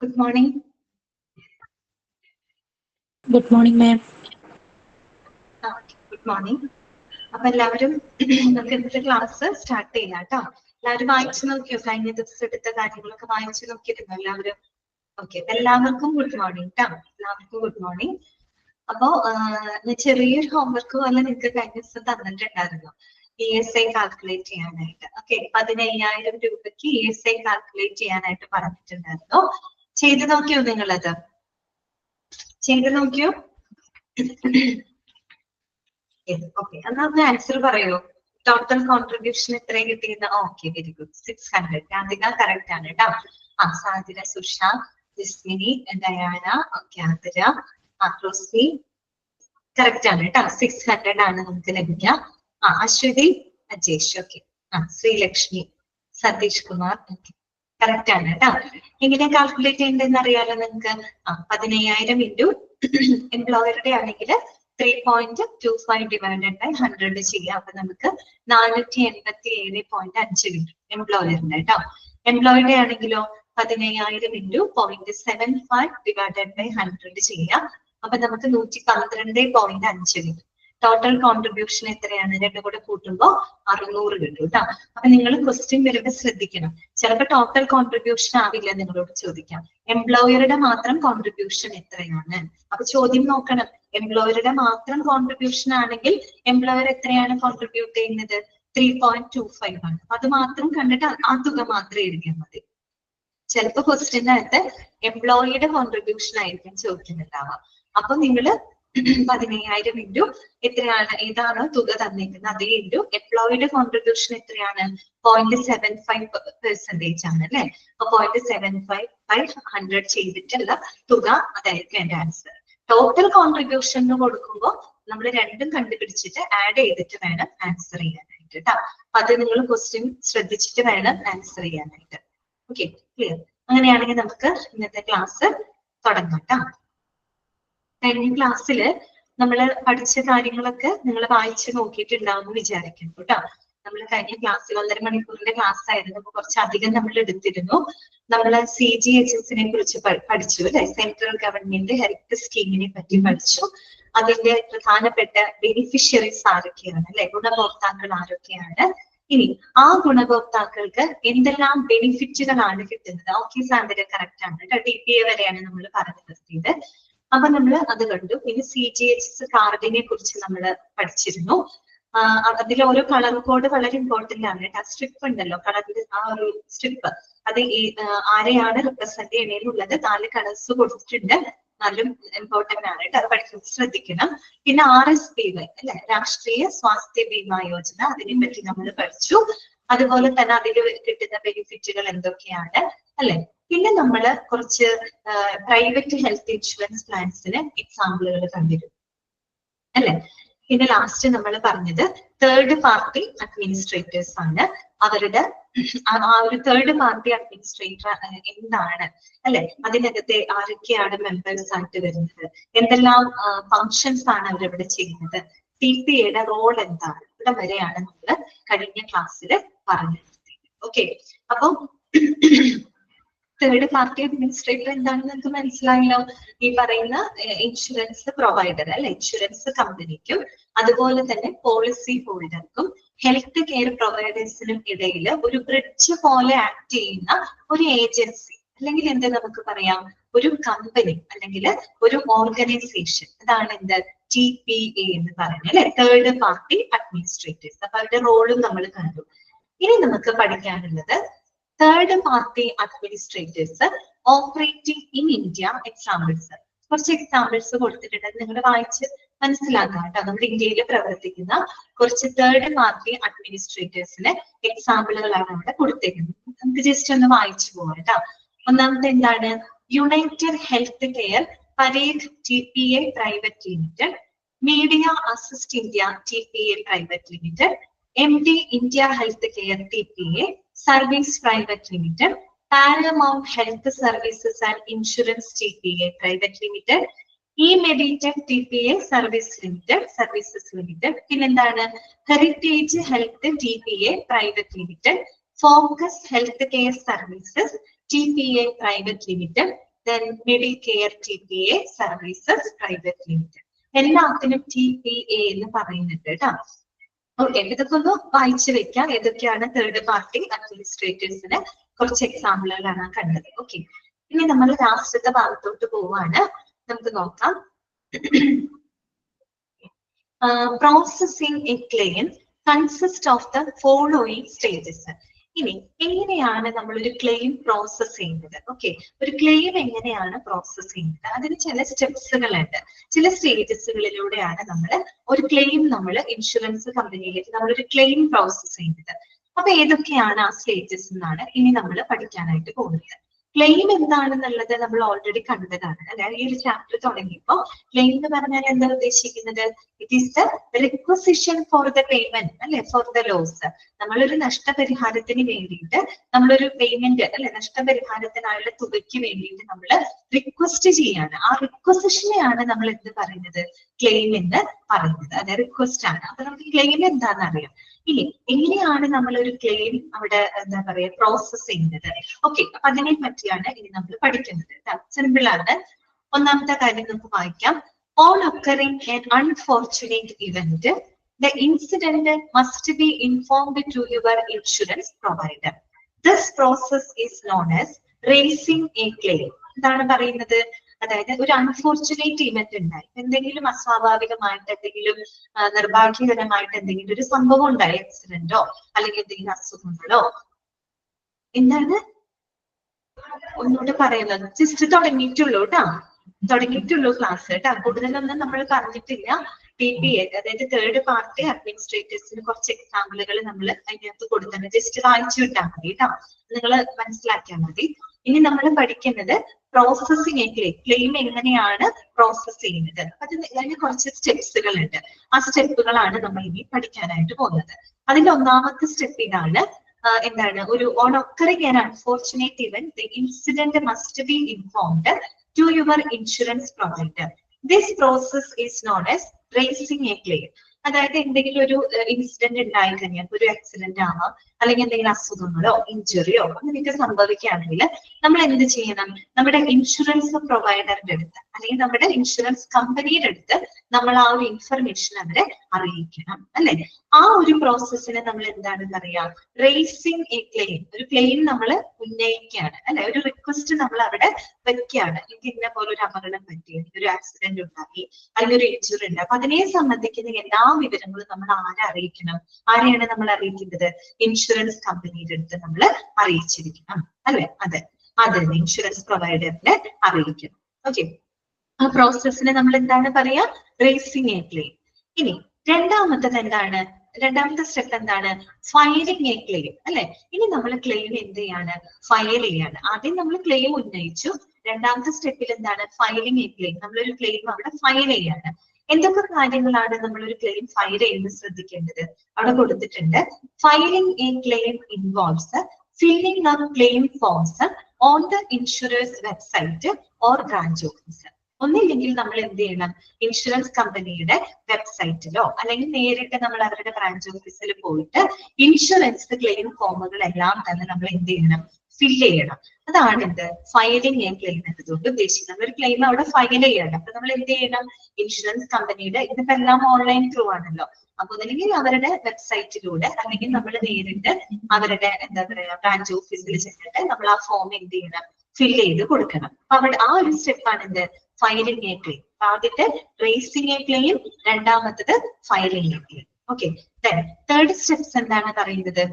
Good morning. Good morning, ma'am. Good morning. അപ്പൊ എല്ലാവരും നമുക്ക് ഇന്നത്തെ ക്ലാസ് സ്റ്റാർട്ട് ചെയ്യാം കേട്ടോ. എല്ലാവരും വായിച്ചു നോക്കിയോ? കഴിഞ്ഞ ദിവസം എടുത്ത കാര്യങ്ങളൊക്കെ വായിച്ചു നോക്കിയിരുന്നു എല്ലാവരും? ഓക്കെ, എല്ലാവർക്കും ഗുഡ് മോർണിംഗ് കേട്ടോ. എല്ലാവർക്കും ഗുഡ് മോർണിംഗ്. അപ്പോ ചെറിയൊരു ഹോംവർക്ക് പോലെ നിങ്ങൾക്ക് കഴിഞ്ഞ ദിവസം തന്നിട്ടുണ്ടായിരുന്നു ESI കാൽക്കുലേറ്റ് ചെയ്യാനായിട്ട്. ഓക്കെ, 15,000 രൂപയ്ക്ക് ESI കാൽക്കുലേറ്റ് ചെയ്യാനായിട്ട് പറഞ്ഞിട്ടുണ്ടായിരുന്നു. ചെയ്ത് നോക്കിയോ നിങ്ങളത്? ചെയ്ത് നോക്കിയോ? ഓക്കെ, എന്നാ ആൻസർ പറയൂ. ടോട്ടൽ കോൺട്രിബ്യൂഷൻ എത്ര കിട്ടിയെന്ന്? Okay, very good. 600. Radhika correct ആണ് കേട്ടോ. Sadhira, Susha, Jismini, Diana, Athira, Rosie correct ആണ് കേട്ടോ. 600 ആണ് നമുക്ക് ലഭിക്കുക. Aswathy, Ajesh, okay. Sreelakshmi, Satheesh Kumar, okay, correct ആണ് കേട്ടോ. എങ്ങനെ കാൽക്കുലേറ്റ് ചെയ്യേണ്ടതെന്ന് അറിയാലോ നിങ്ങൾക്ക്. 15,000 ഇൻറ്റു എംപ്ലോയറുടെ ആണെങ്കിൽ 3.25 ഡിവൈഡഡ് ബൈ 100 ചെയ്യാം. അപ്പൊ നമുക്ക് 487.5 കിട്ടും എംപ്ലോയറിന്റെ കേട്ടോ. എംപ്ലോയറുടെ ആണെങ്കിലോ 15,000 ഇൻറ്റു 0.75 ഡിവൈഡഡ് ബൈ 100 ചെയ്യാം. അപ്പൊ നമുക്ക് 112.5 കിട്ടും. ടോട്ടൽ കോൺട്രിബ്യൂഷൻ എത്രയാണ്? രണ്ടും കൂടെ കൂട്ടുമ്പോൾ 600 കിട്ടും കേട്ടോ. അപ്പൊ നിങ്ങൾ ക്വസ്റ്റ്യൻ വരുമ്പോൾ ശ്രദ്ധിക്കണം. ചിലപ്പോൾ ടോട്ടൽ കോൺട്രിബ്യൂഷൻ ആവില്ല, നിങ്ങളോട് ചോദിക്കാം എംപ്ലോയറുടെ മാത്രം കോൺട്രിബ്യൂഷൻ എത്രയാണ്. അപ്പൊ ചോദ്യം നോക്കണം. എംപ്ലോയറുടെ മാത്രം കോൺട്രിബ്യൂഷൻ ആണെങ്കിൽ എംപ്ലോയർ എത്രയാണ് കോൺട്രിബ്യൂട്ട് ചെയ്യുന്നത്? 3.25 ആണ്. അത് മാത്രം കണ്ടിട്ട് ആ തുക മാത്രം എഴുതിയാൽ മതി. ചിലപ്പോൾ ക്വസ്റ്റ്യൻ്റെ അകത്ത് എംപ്ലോയിയുടെ കോൺട്രിബ്യൂഷൻ ആയിരിക്കും ചോദിക്കുന്നുണ്ടാവുക. അപ്പൊ നിങ്ങള് 15,000 ഇൻറ്റു എത്രയാണ്, ഏതാണോ തുക തന്നിരിക്കുന്നത് അതേ ഇൻറ്റു എംപ്ലോയിയുടെ കോൺട്രിബ്യൂഷൻ എത്രയാണ്? 0.75% ആണ് അല്ലെ. അപ്പൊ 0.75 ബൈ 100 ചെയ്തിട്ടുള്ള തുക അതായിരിക്കും എന്റെ ആൻസർ. ടോട്ടൽ കോൺട്രിബ്യൂഷൻ എന്ന് കൊടുക്കുമ്പോൾ നമ്മൾ രണ്ടും കണ്ടുപിടിച്ചിട്ട് ആഡ് ചെയ്തിട്ട് വേണം ആൻസർ ചെയ്യാനായിട്ട് കേട്ടോ. അത് നിങ്ങൾ ക്വസ്റ്റ്യൻ ശ്രദ്ധിച്ചിട്ട് വേണം ആൻസർ ചെയ്യാനായിട്ട്. Okay, clear? അങ്ങനെയാണെങ്കിൽ നമുക്ക് ഇന്നത്തെ ക്ലാസ് തുടങ്ങാം കേട്ടോ. കഴിഞ്ഞ ക്ലാസ്സിൽ നമ്മൾ പഠിച്ച കാര്യങ്ങളൊക്കെ നിങ്ങൾ വായിച്ചു നോക്കിയിട്ടുണ്ടാവും വിചാരിക്കുന്നു കേട്ടോ. നമ്മൾ കഴിഞ്ഞ ക്ലാസ്സിൽ 1.5 മണിക്കൂറിന്റെ ക്ലാസ് ആയിരുന്നു. അപ്പൊ കുറച്ചധികം നമ്മൾ എടുത്തിരുന്നു. നമ്മൾ CGHSനെ കുറിച്ച് പഠിച്ചു അല്ലെ. സെൻട്രൽ ഗവൺമെന്റ് ഹെൽത്ത് സ്കീമിനെ പറ്റി പഠിച്ചു. അതിന്റെ പ്രധാനപ്പെട്ട ബെനിഫിഷ്യറീസ് ആരൊക്കെയാണ് അല്ലെ, ഗുണഭോക്താക്കൾ ആരൊക്കെയാണ്. ഇനി ആ ഗുണഭോക്താക്കൾക്ക് എന്തെല്ലാം ബെനിഫിറ്റുകളാണ് കിട്ടുന്നത്? ഓക്കെ, സാന്ദ്ര കറക്റ്റ് ആണ് കേട്ടോ. TPA വരെയാണ് നമ്മൾ പറഞ്ഞു നിർത്തിയത്. അപ്പൊ നമ്മൾ അത് കണ്ടു. ഇനി CGHS കാർഡിനെ കുറിച്ച് നമ്മൾ പഠിച്ചിരുന്നു. അതിൽ ഓരോ കളർ കോഡ് വളരെ ഇമ്പോർട്ടന്റ് ആണ് കേട്ടോ. സ്ട്രിപ്പ് ഉണ്ടല്ലോ, കളറിൽ ആ ഒരു സ്ട്രിപ്പ്, അത് ആരെയാണ് റിപ്രസെന്റ് ചെയ്യുന്നതിനുള്ളത് 4 കളേഴ്സ് കൊടുത്തിട്ടുണ്ട്. നല്ല ഇമ്പോർട്ടന്റ് ആണ് കേട്ടോ. അത് പഠിക്കുന്നത് ശ്രദ്ധിക്കണം. പിന്നെ RSBY അല്ലെ, രാഷ്ട്രീയ സ്വാസ്ഥ്യ ബീമാ യോജന, അതിനെ പറ്റി നമ്മൾ പഠിച്ചു. അതുപോലെ തന്നെ അതിൽ കിട്ടുന്ന ബെനിഫിറ്റുകൾ എന്തൊക്കെയാണ് അല്ലെ. പിന്നെ നമ്മൾ കുറച്ച് പ്രൈവറ്റ് ഹെൽത്ത് ഇൻഷുറൻസ് പ്ലാൻസിന് എക്സാമ്പിളുകൾ കണ്ടിരുന്നു അല്ലെ. പിന്നെ ലാസ്റ്റ് നമ്മൾ പറഞ്ഞത് തേർഡ് പാർട്ടി അഡ്മിനിസ്ട്രേറ്റേഴ്സ് ആണ്. അവരുടെ ആ ഒരു തേർഡ് പാർട്ടി അഡ്മിനിസ്ട്രേറ്റർ എന്താണ് അല്ലെ, അതിനകത്തെ ആരൊക്കെയാണ് മെമ്പേഴ്സ് ആയിട്ട് വരുന്നത്, എന്തെല്ലാം ഫങ്ഷൻസ് ആണ് അവരിവിടെ ചെയ്യുന്നത്, TPAയുടെ റോൾ എന്താണ്, ഇവിടെ വരെയാണ് നമ്മൾ കഴിഞ്ഞ ക്ലാസ്സിൽ പറഞ്ഞത്. ഓക്കെ, അപ്പം തേർഡ് പാർട്ടി അഡ്മിനിസ്ട്രേറ്റർ എന്താണെന്ന് നിങ്ങൾക്ക് മനസ്സിലായല്ലോ. ഈ പറയുന്ന ഇൻഷുറൻസ് പ്രൊവൈഡർ അല്ലെ, ഇൻഷുറൻസ് കമ്പനിക്കും അതുപോലെ തന്നെ പോളിസി ഹോൾഡർക്കും ഹെൽത്ത് കെയർ പ്രൊവൈഡേഴ്സിനും ഇടയിൽ ഒരു ബ്രിഡ്ജ് പോലെ ആക്ട് ചെയ്യുന്ന ഒരു ഏജൻസി അല്ലെങ്കിൽ എന്ത് നമുക്ക് പറയാം, ഒരു കമ്പനി അല്ലെങ്കിൽ ഒരു ഓർഗനൈസേഷൻ. അതാണ് എന്ത് TPA എന്ന് പറയുന്നത് അല്ലെ, തേർഡ് പാർട്ടി അഡ്മിനിസ്ട്രേറ്റേഴ്സ്. അപ്പൊ അവരുടെ റോളും നമ്മൾ കണ്ടു. ഇനി നമുക്ക് പഠിക്കാനുള്ളത് third party administrators operating in India examples. കുറച്ച് എക്സാമ്പിൾസ് കൊടുത്തിട്ടുണ്ട്, നിങ്ങൾ വായിച്ച് മനസ്സിലാക്കാം കേട്ടോ. നമ്മുടെ ഇന്ത്യയിൽ പ്രവർത്തിക്കുന്ന കുറച്ച് തേർഡ് പാർട്ടി അഡ്മിനിസ്ട്രേറ്റേഴ്സിന് എക്സാമ്പിളുകളാണ് അവിടെ കൊടുത്തിരിക്കുന്നത്. നമുക്ക് ജസ്റ്റ് ഒന്ന് വായിച്ചു പോകാം കേട്ടോ. ഒന്നാമത്തെ എന്താണ്? United Health Care Parekh TPA Private Limited, Media Assist India TPA Private Limited, MD India Health Care TPA Service Private Limited, Paramount Health Services and Insurance TPA Private Limited, E-Meditech TPA Service Limited Services Limited. പിന്നെന്താണ്? Heritage Health TPA Private Limited, Focus Health Care Services TPA Private Limited, then Middle Care TPA Services Private Limited. എല്ലാത്തിനും TPA എന്ന് പറയുന്നുണ്ട് കേട്ടോ. Okay, ഇതൊക്കെ ഒന്ന് വായിച്ചു വെക്കാം. ഏതൊക്കെയാണ് തേർഡ് പാർട്ടി അഡ്മിനിസ്ട്രേറ്റേഴ്സിന് കുറച്ച് എക്സാമ്പിളുകളാണ് കണ്ടത്. ഓക്കെ, ഇനി നമ്മൾ ലാസ്റ്റത്തെ ഭാഗത്തോട്ട് പോവാണ്. നമുക്ക് നോക്കാം. Processing A claim consist of the following stages. ഇനി എങ്ങനെയാണ് നമ്മൾ ഒരു ക്ലെയിം പ്രോസസ് ചെയ്യുന്നത്? ഓക്കെ, ഒരു ക്ലെയിം എങ്ങനെയാണ് പ്രോസസ് ചെയ്യുന്നത്? അതിന് ചില സ്റ്റെപ്സുകളുണ്ട്, ചില സ്റ്റേജസുകളിലൂടെയാണ് നമ്മൾ ഒരു ക്ലെയിം നമ്മൾ ഇൻഷുറൻസ് കമ്പനിയിലേക്ക് നമ്മളൊരു ക്ലെയിം പ്രോസസ് ചെയ്യുന്നത്. അപ്പൊ ഏതൊക്കെയാണ് ആ സ്റ്റേജസ് എന്നാണ് ഇനി നമ്മൾ പഠിക്കാനായിട്ട് പോകുന്നത്. ക്ലെയിം എന്താണെന്നുള്ളത് നമ്മൾ ഓൾറെഡി കണ്ടതാണ് അല്ലെ. ഈ ഒരു ചാപ്റ്റർ തുടങ്ങിയപ്പോ ക്ലെയിം എന്ന് പറഞ്ഞാൽ എന്താ ഉദ്ദേശിക്കുന്നത്? It is the requisition for the payment അല്ലെ, ഫോർ ദ ലോസ്. നമ്മളൊരു നഷ്ടപരിഹാരത്തിന് വേണ്ടിയിട്ട് നമ്മളൊരു പേയ്മെന്റ് അല്ലെ, നഷ്ടപരിഹാരത്തിനായുള്ള തുകയ്ക്ക് വേണ്ടിയിട്ട് നമ്മൾ റിക്വസ്റ്റ് ചെയ്യാണ്. ആ റിക്വസിഷനെയാണ് നമ്മൾ എന്ത് പറയുന്നത്? ക്ലെയിം എന്ന് പറയുന്നത്. അത് റിക്വസ്റ്റ് ആണ്. അപ്പൊ നമുക്ക് ക്ലെയിം എന്താണെന്ന് അറിയാം. ഇനി എങ്ങനെയാണ് നമ്മൾ ഒരു ക്ലെയിം അവിടെ എന്താ പറയാ പ്രോസസ് ചെയ്യുന്നത്? ഓക്കെ, അപ്പൊ അതിനെ പറ്റിയാണ് ഇനി നമ്മൾ പഠിക്കുന്നത്. സിമ്പിൾ ആണ്. ഒന്നാമത്തെ കാര്യം നമുക്ക് വായിക്കാം. On occurring an unfortunate event, the incident must be informed to your insurance provider. This process is known as raising a claim. എന്താണ് പറയുന്നത്? അതായത് ഒരു അൺഫോർച്ചുനേറ്റ് ഇവന്റ് ഉണ്ടായി, എന്തെങ്കിലും അസ്വാഭാവികമായിട്ട് എന്തെങ്കിലും നിർഭാഗ്യകരമായിട്ട് എന്തെങ്കിലും ഒരു സംഭവം ഉണ്ടായി, ആക്സിഡന്റോ അല്ലെങ്കിൽ എന്തെങ്കിലും അസുഖങ്ങളോ. എന്താണ് ഒന്നുകൂടെ പറയുന്നത്? ജസ്റ്റ് തുടങ്ങിയിട്ടുള്ളൂ കേട്ടോ, തുടങ്ങിയിട്ടുള്ളൂ ക്ലാസ് കേട്ടോ. കൂടുതലൊന്നും നമ്മൾ പറഞ്ഞിട്ടില്ല. TPA അതായത് തേർഡ് പാർട്ടി അഡ്മിനിസ്ട്രേറ്റേഴ്സിന് കുറച്ച് എക്സാമ്പിളുകൾ നമ്മൾ അതിനകത്ത് കൊടുത്തിട്ടുണ്ട്. ജസ്റ്റ് വായിച്ചു വിട്ടാൽ മതി കേട്ടോ, നിങ്ങൾ മനസ്സിലാക്കിയാൽ മതി. ഇനി നമ്മൾ പഠിക്കുന്നത് പ്രോസസിംഗ് ക്ലെയിം എങ്ങനെയാണ് പ്രോസസ് ചെയ്യുന്നത്. അതിന് കുറച്ച് സ്റ്റെപ്സുകൾ ഉണ്ട്. ആ സ്റ്റെപ്പുകളാണ് നമ്മൾ ഇനി പഠിക്കാനായിട്ട് പോകുന്നത്. അതിന്റെ ഒന്നാമത്തെ സ്റ്റെപ്പ് ഇതാണ്. എന്താണ്? ഒരു on occurring an unfortunate event, the incident must be informed to your insurance provider. This process is known as raising a claim. അതായത് എന്തെങ്കിലും ഒരു ഇൻസിഡന്റ് ഉണ്ടായി കഴിഞ്ഞാൽ, ഒരു ആക്സിഡന്റ് ആവാം, അല്ലെങ്കിൽ എന്തെങ്കിലും അസുഖങ്ങളോ ഇഞ്ചുറിയോ അങ്ങനെയൊക്കെ സംഭവിക്കുകയാണെങ്കിൽ നമ്മൾ എന്ത് ചെയ്യണം? നമ്മുടെ ഇൻഷുറൻസ് പ്രൊവൈഡറിന്റെ അടുത്ത് അല്ലെങ്കിൽ നമ്മുടെ ഇൻഷുറൻസ് കമ്പനിയുടെ അടുത്ത് നമ്മൾ ആ ഒരു ഇൻഫർമേഷൻ അവരെ അറിയിക്കണം അല്ലെ. ആ ഒരു പ്രോസസ്സിനെ നമ്മൾ എന്താണെന്ന് പറയാം? Raising a claim. ഒരു ക്ലെയിം നമ്മൾ ഉന്നയിക്കുകയാണ് അല്ലെ, ഒരു റിക്വസ്റ്റ് നമ്മൾ അവിടെ വെക്കുകയാണ്. എനിക്ക് ഇന്ന പോലെ ഒരു അപകടം പറ്റി, എനിക്കൊരു ആക്സിഡന്റ് ഉണ്ടാക്കി, അല്ലെങ്കിൽ ഒരു ഇഞ്ചുറി ഉണ്ട്. അപ്പൊ അതിനെ സംബന്ധിക്കുന്ന എല്ലാ വിവരങ്ങളും നമ്മൾ ആരെ അറിയിക്കണം? ആരെയാണ് നമ്മൾ അറിയിക്കേണ്ടത്? ഇൻഷുറൻസ് കമ്പനിയുടെ അടുത്ത് നമ്മൾ അറിയിച്ചിരിക്കണം അല്ലെ. അതെ, ഇൻഷുറൻസ് പ്രൊവൈഡറിനെ അറിയിക്കണം. ഓക്കെ, ആ പ്രോസസ്സിനെ നമ്മൾ എന്താണ് പറയാ? Raising a claim. ഇനി രണ്ടാമത്തത് എന്താണ്? രണ്ടാമത്തെ സ്റ്റെപ്പ് എന്താണ്? ഫയലിംഗ് എ ക്ലെയിം അല്ലെ. ഇനി നമ്മൾ ക്ലെയിം എന്ത് ചെയ്യാണ്? ഫയൽ ചെയ്യാണ്. ആദ്യം നമ്മൾ ക്ലെയിം ഉന്നയിച്ചു. രണ്ടാമത്തെ സ്റ്റെപ്പിൽ എന്താണ്? Filing A claim. നമ്മളൊരു ക്ലെയിം അവിടെ ഫയൽ ചെയ്യാണ്. എന്തൊക്കെ കാര്യങ്ങളാണ് നമ്മൾ ഒരു ക്ലെയിം ഫയൽ ചെയ്യുന്നത് ശ്രദ്ധിക്കേണ്ടത്? അവിടെ കൊടുത്തിട്ടുണ്ട്. Filing A claim involves filling up claim forms on the insurance website or branch office. ഒന്നില്ലെങ്കിൽ നമ്മൾ എന്ത് ചെയ്യണം? ഇൻഷുറൻസ് കമ്പനിയുടെ വെബ്സൈറ്റിലോ അല്ലെങ്കിൽ നേരിട്ട് നമ്മൾ അവരുടെ ബ്രാഞ്ച് ഓഫീസിൽ പോയിട്ട് ഇൻഷുറൻസ് ക്ലെയിം ഫോമുകളെല്ലാം തന്നെ നമ്മൾ എന്ത് ചെയ്യണം? ഫില്ല് ചെയ്യണം. അതാണ് എന്ത്? ഫയലിംഗ് എ ക്ലെയിം എന്നതുകൊണ്ട് ഉദ്ദേശിക്കുന്നത്. നമ്മളൊരു ക്ലെയിം അവിടെ ഫയൽ ചെയ്യണം. അപ്പൊ നമ്മൾ എന്ത് ചെയ്യണം? ഇൻഷുറൻസ് കമ്പനിയുടെ, ഇതിപ്പോ എല്ലാം ഓൺലൈൻ ത്രൂ ആണല്ലോ, അപ്പൊ ഒന്നില്ലെങ്കിൽ അവരുടെ വെബ്സൈറ്റിലൂടെ അല്ലെങ്കിൽ നമ്മൾ നേരിട്ട് അവരുടെ എന്താ പറയാ ബ്രാഞ്ച് ഓഫീസിൽ ചെന്നിട്ട് നമ്മൾ ആ ഫോം എന്ത് ചെയ്യണം? ഫില്ല് ചെയ്ത് കൊടുക്കണം. അപ്പൊ അവിടെ ആ ഒരു സ്റ്റെപ്പാണ് എന്ത്? Filing A claim. ആദ്യത്തെ റേസിംഗ് എ ക്ലെയിം, രണ്ടാമത്തത് filing A claim. Okay, third steps എന്താണ് പറയുന്നത്?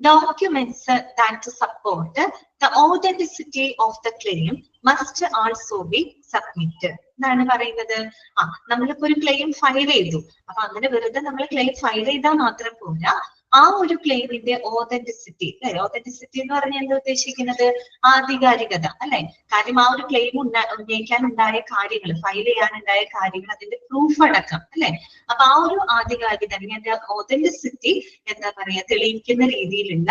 Documents that support the authenticity of the claim must also be submitted. എന്താണ് പറയുന്നത്? നമ്മളിപ്പോ ഒരു ക്ലെയിം ഫയൽ ചെയ്തു. അപ്പൊ അങ്ങനെ വെറുതെ നമ്മൾ ക്ലെയിം ഫയൽ ചെയ്താൽ മാത്രം പോരാ, ആ ഒരു ക്ലെയിമിന്റെ ഓതന്റിസിറ്റി അല്ലെ. ഓതന്റിസിറ്റി എന്ന് പറഞ്ഞാൽ എന്താ ഉദ്ദേശിക്കുന്നത്? ആധികാരികത അല്ലെ. കാര്യം ആ ഒരു ക്ലെയിം ഉന്നയിക്കാനുണ്ടായ കാര്യങ്ങൾ, ഫയൽ ചെയ്യാനുണ്ടായ കാര്യങ്ങൾ, അതിന്റെ പ്രൂഫ് അടക്കം അല്ലെ. അപ്പൊ ആ ഒരു ആധികാരികത അല്ലെങ്കിൽ അതിന്റെ ഓതന്റിസിറ്റി എന്താ പറയാ തെളിയിക്കുന്ന രീതിയിലുള്ള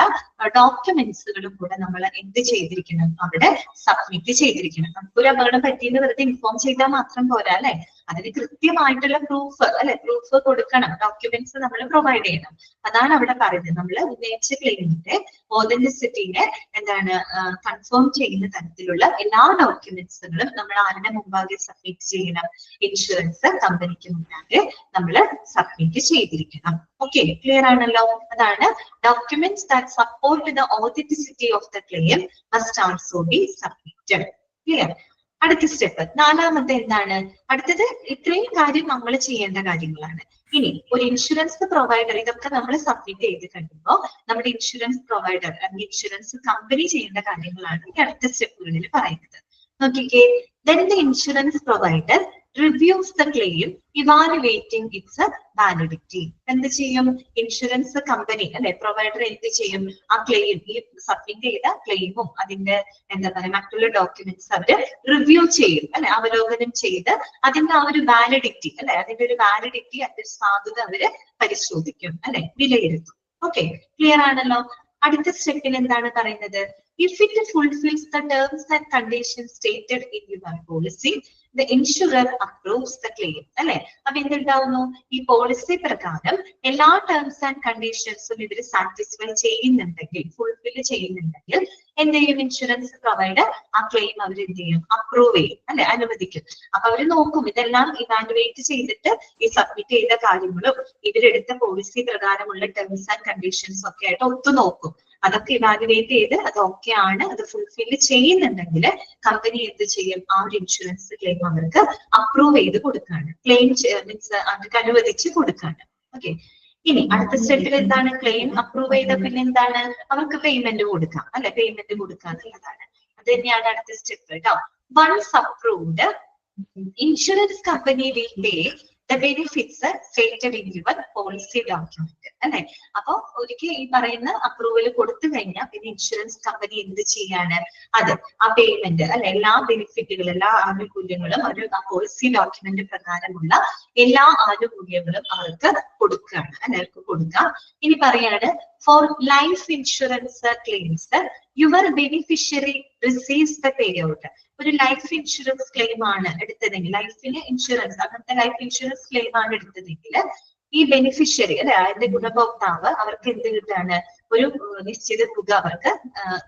ഡോക്യുമെന്റ്സുകളും കൂടെ നമ്മൾ എന്ത് ചെയ്തിരിക്കണം? അവിടെ സബ്മിറ്റ് ചെയ്തിരിക്കണം. നമുക്കൊരു അപകടം പറ്റിയെന്ന് വെറുതെ ഇൻഫോം ചെയ്താൽ മാത്രം പോരാ അല്ലെ. അതിന് കൃത്യമായിട്ടുള്ള പ്രൂഫ് അല്ലെ, പ്രൂഫ് കൊടുക്കണം, ഡോക്യുമെന്റ്സ് നമ്മൾ പ്രൊവൈഡ് ചെയ്യണം. അതാണ് അവിടെ പറയുന്നത്. നമ്മൾ ഉന്നയിച്ച ക്ലെയിമിന്റെ ഓതന്റിസിറ്റിനെ എന്താണ് കൺഫേം ചെയ്യുന്ന തരത്തിലുള്ള എല്ലാ ഡോക്യുമെന്റ്സുകളും നമ്മൾ ആരുടെ മുമ്പാകെ സബ്മിറ്റ് ചെയ്യണം? ഇൻഷുറൻസ് കമ്പനിക്ക് മുമ്പാകെ നമ്മൾ സബ്മിറ്റ് ചെയ്തിരിക്കണം. ഓക്കെ, ക്ലിയർ ആണല്ലോ? അതാണ് documents that support the authenticity of the claim must also be submitted. Clear? അടുത്ത സ്റ്റെപ്പ് നാലാമത്തെ എന്താണ്? അടുത്തത് ഇത്രയും കാര്യം നമ്മൾ ചെയ്യേണ്ട കാര്യങ്ങളാണ്. ഇനി ഒരു ഇൻഷുറൻസ് പ്രൊവൈഡർ ഇതൊക്കെ നമ്മൾ സബ്മിറ്റ് ചെയ്ത് കഴിയുമ്പോൾ നമ്മുടെ ഇൻഷുറൻസ് പ്രൊവൈഡർ അല്ലെങ്കിൽ ഇൻഷുറൻസ് കമ്പനി ചെയ്യേണ്ട കാര്യങ്ങളാണ് ഈ അടുത്ത സ്റ്റെപ്പുകളിൽ പറയുന്നത്. നോക്കിക്കേ, then the insurance provider reviews the claim evaluating its validity. എന്ത് ചെയ്യും? ഇൻഷുറൻസ് കമ്പനി അല്ലെ, പ്രൊവൈഡർ എന്ത് ചെയ്യും? ആ ക്ലെയിം, ഈ സബ്മിറ്റ് ചെയ്ത ക്ലെയിമും അതിന്റെ എന്താ പറയുക മറ്റുള്ള ഡോക്യുമെന്റ്സ് അവര് റിവ്യൂ ചെയ്യും അല്ലെ, അവലോകനം ചെയ്ത് അതിന്റെ ആ ഒരു വാലിഡിറ്റി അല്ലെ, അതിന്റെ ഒരു വാലിഡിറ്റി, അതിന്റെ സാധുത അവര് പരിശോധിക്കും അല്ലെ, വിലയിരുത്തും. ഓക്കെ, ക്ലിയർ ആണല്ലോ? അടുത്ത സ്റ്റെപ്പിൽ എന്താണ് പറയുന്നത്? If it fulfills the terms and conditions stated in your policy, the insurer approves the claim. അല്ലെ, അപ്പൊ എന്തുണ്ടാവുന്നു? ഈ പോളിസി പ്രകാരം എല്ലാ ടേംസ് ആൻഡ് കണ്ടീഷൻസും ഇവർ സാറ്റിസ്ഫൈ ചെയ്യുന്നുണ്ടെങ്കിൽ, ഫുൾഫിൽ ചെയ്യുന്നുണ്ടെങ്കിൽ എന്ത് ചെയ്യും? ഇൻഷുറൻസ് പ്രൊവൈഡർ ആ ക്ലെയിം അവർ എന്ത് ചെയ്യും? അപ്രൂവ് ചെയ്യും അല്ലെ, അനുവദിക്കും. അപ്പൊ അവർ നോക്കും, ഇതെല്ലാം ഇവാലുവേറ്റ് ചെയ്തിട്ട് ഈ സബ്മിറ്റ് ചെയ്ത കാര്യങ്ങളും ഇവരെടുത്ത പോളിസി പ്രകാരമുള്ള ടേംസ് ആൻഡ് കണ്ടീഷൻസും ഒക്കെ ആയിട്ട് ഒത്തു നോക്കും. അതൊക്കെ ഇവാലുവേറ്റ് ചെയ്ത് അത് ഓക്കെ ആണ്, അത് ഫുൾഫിൽ ചെയ്യുന്നുണ്ടെങ്കിൽ കമ്പനി എന്ത് ചെയ്യും? ആ ഒരു ഇൻഷുറൻസ് ക്ലെയിം അവർക്ക് അപ്രൂവ് ചെയ്ത് കൊടുക്കാണ്, ക്ലെയിം മീൻസ് അവർക്ക് അനുവദിച്ച് കൊടുക്കാണ്. ഓക്കെ, ഇനി അടുത്ത സ്റ്റെപ്പിൽ എന്താണ്? ക്ലെയിം അപ്രൂവ് ചെയ്ത പിന്നെ എന്താണ്? അവർക്ക് പേയ്മെന്റ് കൊടുക്കാം അല്ലെ, പേയ്മെന്റ് കൊടുക്കുക എന്നുള്ളതാണ്. അത് തന്നെയാണ് അടുത്ത സ്റ്റെപ്പ് കേട്ടോ. Once approved, insurance company will pay the benefits stated in your policy document അല്ലെ. അപ്പൊ ഒരിക്കൽ ഈ പറയുന്ന അപ്രൂവൽ കൊടുത്തു കഴിഞ്ഞാൽ പിന്നെ ഇൻഷുറൻസ് കമ്പനി എന്ത് ചെയ്യാണ്? അത് ആ പേയ്മെന്റ് അല്ലെ, എല്ലാ ബെനിഫിറ്റുകളും എല്ലാ ആനുകൂല്യങ്ങളും ഒരു പോളിസി ഡോക്യുമെന്റ് പ്രകാരമുള്ള എല്ലാ ആനുകൂല്യങ്ങളും അവർക്ക് കൊടുക്കുകയാണ് അല്ലെ, അവർക്ക് കൊടുക്കാം. ഇനി പറയാണ്, four life insurance claims your beneficiary receives the pay out. ഒരു ലൈഫ് ഇൻഷുറൻസ് ക്ലെയിം ആണ് എടുത്തതെങ്കിൽ, ലൈഫിന് ഇൻഷുറൻസ് അങ്ങനത്തെ ലൈഫ് ഇൻഷുറൻസ് ക്ലെയിം ആണ് എടുത്തതെങ്കിൽ ഈ ബെനിഫിഷ്യറി അല്ലെ, അതിന്റെ ഗുണഭോക്താവ് അവർക്ക് എന്ത് കിട്ടാണ്? ഒരു നിശ്ചിത തുക അവർക്ക്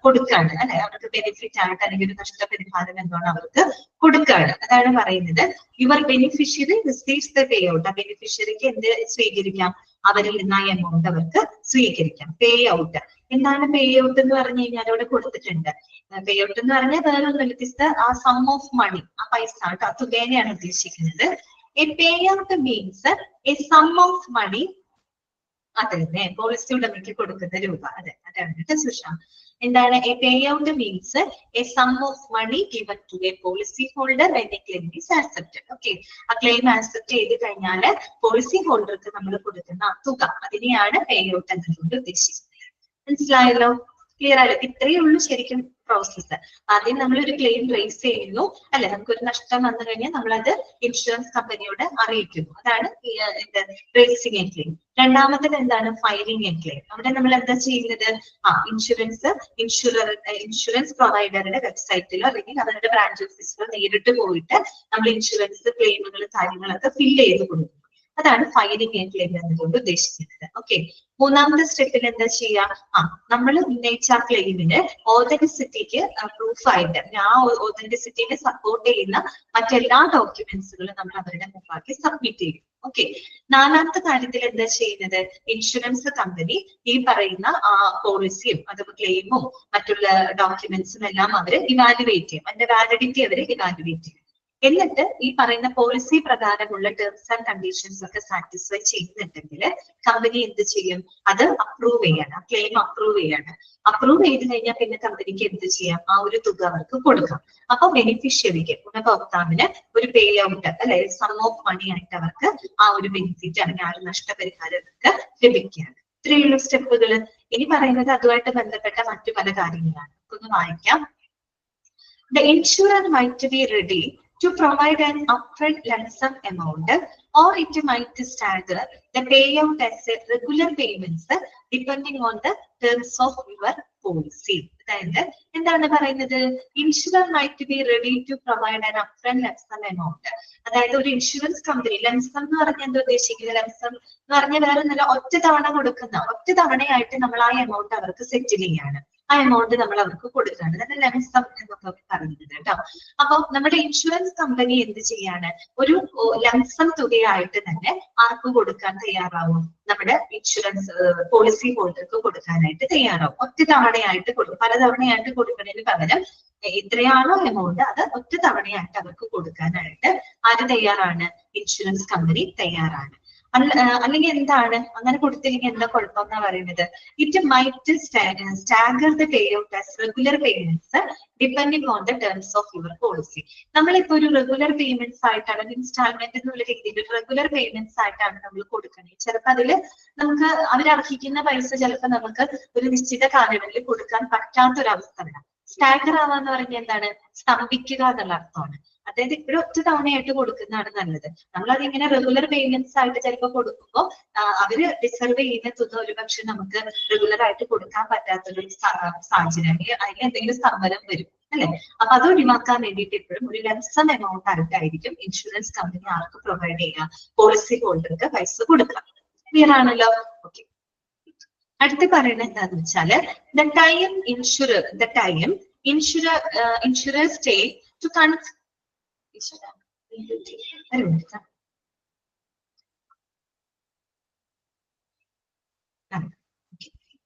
കൊടുക്കാണ് അല്ലെ, അവർക്ക് ബെനിഫിറ്റ് ആയിട്ട് അല്ലെങ്കിൽ ഒരു നഷ്ടപരിഹാരം എന്താണ് അവർക്ക് കൊടുക്കാണ്. അതാണ് പറയുന്നത് your beneficiary receives the pay out. ആ ബെനിഫിഷ്യറിക്ക് എന്ത് സ്വീകരിക്കാം? അവരിൽ നിന്ന് ആ എമൗണ്ട് അവർക്ക് സ്വീകരിക്കാം. പേ ഔട്ട് എന്താണ്? പേ ഔട്ട് എന്ന് പറഞ്ഞു കഴിഞ്ഞാൽ അവിടെ കൊടുത്തിട്ടുണ്ട്. പേ ഔട്ട് എന്ന് പറഞ്ഞാൽ വേറൊന്നും ആ സം ഓഫ് മണി, ആ പൈസ കേട്ടോ, തുകേനെയാണ് ഉദ്ദേശിക്കുന്നത്. A payout means a sum of money. അതെ, പോളിസി ഉടമയ്ക്ക് കൊടുക്കുന്ന രൂപ. അതെ, അതാണ് സുഷ. എന്താണ്? A payout means a sum of money given to a policy holder when a claim is accepted. Okay, ആ ക്ലെയിം ആക്സെപ്റ്റ് ചെയ്ത് കഴിഞ്ഞാൽ പോളിസി ഹോൾഡർക്ക് നമ്മൾ കൊടുക്കുന്ന തുക, അതിനെയാണ് പേ ഔട്ട് എന്നതുകൊണ്ട് ഉദ്ദേശിക്കുന്നത്. മനസ്സിലായല്ലോ? ക്ലിയർ ആയല്ലോ? ഇത്രയേ ഉള്ളൂ ശരിക്കും പ്രോസസ്സ്. ആദ്യം നമ്മൾ ഒരു ക്ലെയിം റേസ് ചെയ്യുന്നു അല്ലെ, നമുക്കൊരു നഷ്ടം വന്നു കഴിഞ്ഞാൽ നമ്മളത് ഇൻഷുറൻസ് കമ്പനിയോട് അറിയിക്കുന്നു. അതാണ് റേസിംഗ് എ ക്ലെയിം. രണ്ടാമത്തേത് എന്താണ്? Filing A claim. അവിടെ നമ്മൾ എന്താ ചെയ്യുന്നത്? ഇൻഷുറൻസ് പ്രൊവൈഡറുടെ വെബ്സൈറ്റിലോ അല്ലെങ്കിൽ അവരുടെ ബ്രാഞ്ച് ഓഫീസിലോ നേരിട്ട് പോയിട്ട് നമ്മൾ ഇൻഷുറൻസ് ക്ലെയിമുകൾ കാര്യങ്ങളൊക്കെ ഫില്ല് ചെയ്ത് കൊടുക്കും. അതാണ് ഫയലിംഗ് എ ക്ലെയിം എന്നതുകൊണ്ട് ഉദ്ദേശിക്കുന്നത്. ഓക്കെ, മൂന്നാമത്തെ സ്റ്റെപ്പിൽ എന്താ ചെയ്യാ? നമ്മൾ ഉന്നയിച്ച ആ ക്ലെയിമിന് ഓതന്റിസിറ്റിക്ക് പ്രൂഫായിട്ട് ആ ഓതന്റിസിറ്റിനെ സപ്പോർട്ട് ചെയ്യുന്ന മറ്റെല്ലാ ഡോക്യുമെന്റ്സുകളും നമ്മൾ അവരുടെ മുമ്പാകെ സബ്മിറ്റ് ചെയ്യും. ഓക്കെ, നാലാമത്തെ കാര്യത്തിൽ എന്താ ചെയ്യുന്നത്? ഇൻഷുറൻസ് കമ്പനി ഈ പറയുന്ന ആ പോളിസിയും അതുപോലെ ക്ലെയിമും മറ്റുള്ള ഡോക്യുമെന്റ്സും എല്ലാം അവര് ഇവാലുവേറ്റ് ചെയ്യും, അതിന്റെ വാലിഡിറ്റി അവര് ഇവാലുവേറ്റ് ചെയ്യും. എന്നിട്ട് ഈ പറയുന്ന പോളിസി പ്രകാരമുള്ള ടേംസ് ആൻഡ് കണ്ടീഷൻസ് ഒക്കെ സാറ്റിസ്ഫൈ ചെയ്യുന്നുണ്ടെങ്കിൽ കമ്പനി എന്ത് ചെയ്യും? അത് അപ്രൂവ് ചെയ്യാണ്, ആ ക്ലെയിം അപ്രൂവ് ചെയ്യാണ്. അപ്രൂവ് ചെയ്ത് കഴിഞ്ഞാൽ പിന്നെ കമ്പനിക്ക് എന്ത് ചെയ്യാം? ആ ഒരു തുക അവർക്ക് കൊടുക്കാം. അപ്പൊ ബെനിഫിഷ്യറിക്ക്, ഗുണഭോക്താവിന് ഒരു പേ ഔട്ട് അല്ലെ, സം ഓഫ് മണി ആയിട്ട് അവർക്ക് ആ ഒരു ബെനിഫിറ്റ് അല്ലെങ്കിൽ ആ ഒരു നഷ്ടപരിഹാരം അവർക്ക് ലഭിക്കുകയാണ്. ഇത്രയുള്ള സ്റ്റെപ്പുകൾ. ഇനി പറയുന്നത് അതുമായിട്ട് ബന്ധപ്പെട്ട മറ്റു പല കാര്യങ്ങളാണ്. ഒന്ന് വായിക്കാം. The insurer might be ready to provide an upfront lump sum amount, or it might stagger the payout as a regular payments depending on the terms of your policy. അതായത് എന്താണ് പറയുന്നത്? Insurer might be ready to provide an upfront lump sum amount. അതായത് ഒരു insurance company lump sum എന്ന് പറഞ്ഞാൽ എന്താ ഉദ്ദേശിക്കുന്നത്? Lump sum എന്ന് പറഞ്ഞാൽ വേറെ നല്ല ഒറ്റ തവണ കൊടുക്കുന്ന ഒറ്റ തവണയായിട്ട് നമ്മൾ ആ എമൗണ്ട് അവർക്ക് സെറ്റിൽ ചെയ്യാണ്. ആ എമൗണ്ട് നമ്മൾ അവർക്ക് കൊടുക്കുകയാണ്. അതായത് ലംസം എന്നൊക്കെ പറയുന്നത് കേട്ടോ. അപ്പൊ നമ്മുടെ ഇൻഷുറൻസ് കമ്പനി എന്ത് ചെയ്യാണ്? ഒരു ലംസം തുകയായിട്ട് തന്നെ ആർക്ക് കൊടുക്കാൻ തയ്യാറാവും? നമ്മുടെ ഇൻഷുറൻസ് പോളിസി ഹോൾഡർക്ക് കൊടുക്കാനായിട്ട് തയ്യാറാവും. ഒറ്റ തവണയായിട്ട് കൊടുക്കും. പല തവണയായിട്ട് കൊടുക്കുന്നതിന് പകരം എത്രയാണോ എമൗണ്ട് അത് ഒറ്റ തവണയായിട്ട് അവർക്ക് കൊടുക്കാനായിട്ട് ആര് തയ്യാറാണ്? ഇൻഷുറൻസ് കമ്പനി തയ്യാറാണ്. അല്ലെങ്കിൽ എന്താണ് അങ്ങനെ കൊടുത്തില്ലെങ്കിൽ എന്താ കുഴപ്പം എന്നാ പറയുന്നത്? It might stagger the pay out as regular payments depending on the terms of your policy. നമ്മളിപ്പോ ഒരു റെഗുലർ പേയ്മെന്റ്സ് ആയിട്ടാണ് ഇൻസ്റ്റാൾമെന്റ് എന്നുള്ള രീതിയിൽ റെഗുലർ പേയ്മെന്റ്സ് ആയിട്ടാണ് നമ്മൾ കൊടുക്കുന്നത്. ചിലപ്പോൾ അതില് നമുക്ക് അവരർഹിക്കുന്ന പൈസ ചിലപ്പോൾ നമുക്ക് ഒരു നിശ്ചിത കാലയളവിൽ കൊടുക്കാൻ പറ്റാത്തൊരവസ്ഥ വരാം. സ്റ്റാഗർ ആവാന്ന് പറഞ്ഞാൽ എന്താണ്? സ്തംഭിക്കുക എന്നുള്ള അർത്ഥമാണ്. അതായത് ഇപ്പോഴും ഒറ്റ തവണയായിട്ട് കൊടുക്കുന്നതാണ് നല്ലത്. നമ്മൾ അതിങ്ങനെ റെഗുലർ പേയ്മെന്റ്സ് ആയിട്ട് ചിലപ്പോൾ കൊടുക്കുമ്പോൾ അവര് ഡിസർവ് ചെയ്യുന്ന തുക ഒരുപക്ഷെ നമുക്ക് റെഗുലർ ആയിട്ട് കൊടുക്കാൻ പറ്റാത്തൊരു സാഹചര്യം, അതിൽ എന്തെങ്കിലും സ്തംഭനം വരും അല്ലെ? അപ്പൊ അത് ഒഴിവാക്കാൻ വേണ്ടിയിട്ട് എപ്പോഴും ഒരു ലംസം എമൗണ്ട് ആയിട്ടായിരിക്കും ഇൻഷുറൻസ് കമ്പനി ആർക്ക് പ്രൊവൈഡ് ചെയ്യുക? പോളിസി ഹോൾഡർക്ക് പൈസ കൊടുക്കുക. ക്ലിയർ ആണല്ലോ? ഓക്കെ. അടുത്ത് പറയുന്നത് എന്താന്ന് വെച്ചാല് the time insurers take to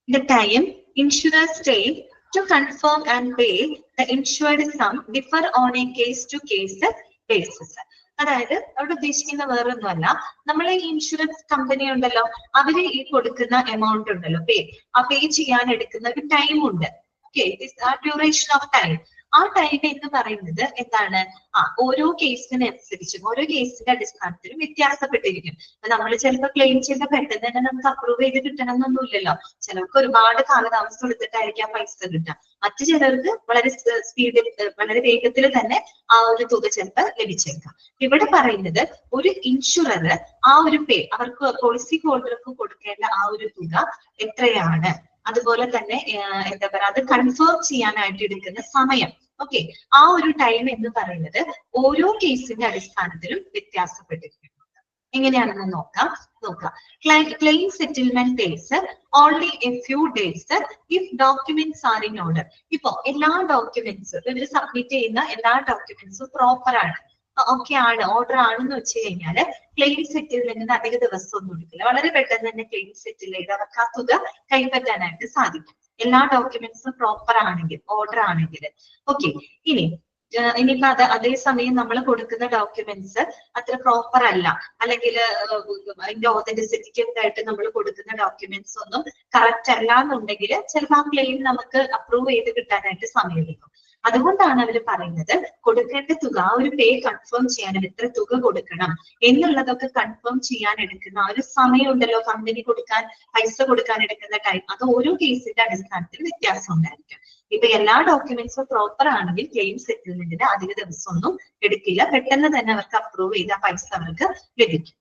the time insurers take to confirm and pay the insured sum differ on a case-to-case basis. അതായത് അവിടെ ഉദ്ദേശിക്കുന്ന വേറൊന്നുമല്ല, നമ്മളെ ഇൻഷുറൻസ് കമ്പനി ഉണ്ടല്ലോ, അവര് ഈ കൊടുക്കുന്ന എമൗണ്ട് ഉണ്ടല്ലോ, പേ ചെയ്യാൻ എടുക്കുന്ന ഒരു ടൈം ഉണ്ട്. Okay, duration of time. ആ ടൈം എന്ന് പറയുന്നത് എന്താണ്? ഓരോ കേസിനനുസരിച്ചും ഓരോ കേസിന്റെ അടിസ്ഥാനത്തിലും വ്യത്യാസപ്പെട്ടിരിക്കും. നമ്മൾ ചിലപ്പോൾ ക്ലെയിം ചെയ്ത പെട്ടെന്ന് തന്നെ നമുക്ക് അപ്രൂവ് ചെയ്ത് കിട്ടണം എന്നൊന്നുമില്ലല്ലോ. ചിലർക്ക് ഒരുപാട് കാലതാമസം എടുത്തിട്ടായിരിക്കാം പൈസ കിട്ടുക. മറ്റു ചിലർക്ക് വളരെ സ്പീഡിൽ വളരെ വേഗത്തിൽ തന്നെ ആ ഒരു തുക ചിലപ്പോൾ ലഭിച്ചേക്കാം. ഇവിടെ പറയുന്നത് ഒരു ഇൻഷുറർ ആ ഒരു അവർക്ക് പോളിസി ഹോൾഡർക്ക് കൊടുക്കേണ്ട ആ ഒരു തുക എത്രയാണ്, അതുപോലെ തന്നെ എന്താ പറയാ, അത് കൺഫേം ചെയ്യാനായിട്ട് എടുക്കുന്ന സമയം. ഓക്കെ, ആ ഒരു ടൈം എന്ന് പറയുന്നത് ഓരോ കേസിന്റെ അടിസ്ഥാനത്തിലും വ്യത്യാസപ്പെട്ടിരിക്കുന്നു. എങ്ങനെയാണെന്ന് നോക്കാം. Claim settlement takes only A few days if documents are in order. ഇപ്പൊ എല്ലാ ഡോക്യുമെന്റ്സും ഇവർ സബ്മിറ്റ് ചെയ്യുന്ന എല്ലാ ഡോക്യുമെന്റ്സും പ്രോപ്പർ ആണ്, ഓക്കെ ആണ്, ഓർഡർ ആണെന്ന് വെച്ച് കഴിഞ്ഞാല് ക്ലെയിം സെറ്റിൽമെന്റിന് അധിക ദിവസം ഒന്നും എടുക്കില്ല. വളരെ പെട്ടെന്ന് തന്നെ ക്ലെയിം സെറ്റിൽ ചെയ്ത് അവർക്ക് ആ തുക കൈപ്പറ്റാനായിട്ട് സാധിക്കും. എല്ലാ ഡോക്യുമെന്റ്സും പ്രോപ്പർ ആണെങ്കിൽ, ഓർഡർ ആണെങ്കിൽ. ഓക്കെ, ഇനിയിപ്പോ അതേസമയം നമ്മൾ കൊടുക്കുന്ന ഡോക്യുമെന്റ്സ് അത്ര പ്രോപ്പർ അല്ല, അല്ലെങ്കിൽ അതിന്റെ ഓതന്റിസിറ്റിക്ക് ആയിട്ട് നമ്മൾ കൊടുക്കുന്ന ഡോക്യുമെന്റ്സ് ഒന്നും കറക്റ്റ് അല്ല എന്നുണ്ടെങ്കിൽ ചിലപ്പോൾ ആ ക്ലെയിം നമുക്ക് അപ്രൂവ് ചെയ്ത് കിട്ടാനായിട്ട് സമയമെടുക്കും. അതുകൊണ്ടാണ് അവർ പറയുന്നത് കൊടുക്കേണ്ട തുക, ആ ഒരു പേ കൺഫേം ചെയ്യാൻ എത്ര തുക കൊടുക്കണം എന്നുള്ളതൊക്കെ കൺഫേം ചെയ്യാൻ എടുക്കുന്ന ആ ഒരു സമയം ഉണ്ടല്ലോ, കമ്പനി പൈസ കൊടുക്കാൻ എടുക്കുന്ന ടൈം, അത് ഓരോ കേസിന്റെ അടിസ്ഥാനത്തിൽ വ്യത്യാസം ഉണ്ടായിരിക്കും. ഇപ്പൊ എല്ലാ ഡോക്യുമെന്റ്സും പ്രോപ്പർ ആണെങ്കിൽ ക്ലെയിം സെറ്റിൽമെന്റിന് അധിക ദിവസമൊന്നും എടുക്കില്ല, പെട്ടെന്ന് തന്നെ അവർക്ക് അപ്രൂവ് ചെയ്ത പൈസ അവർക്ക് ലഭിക്കും.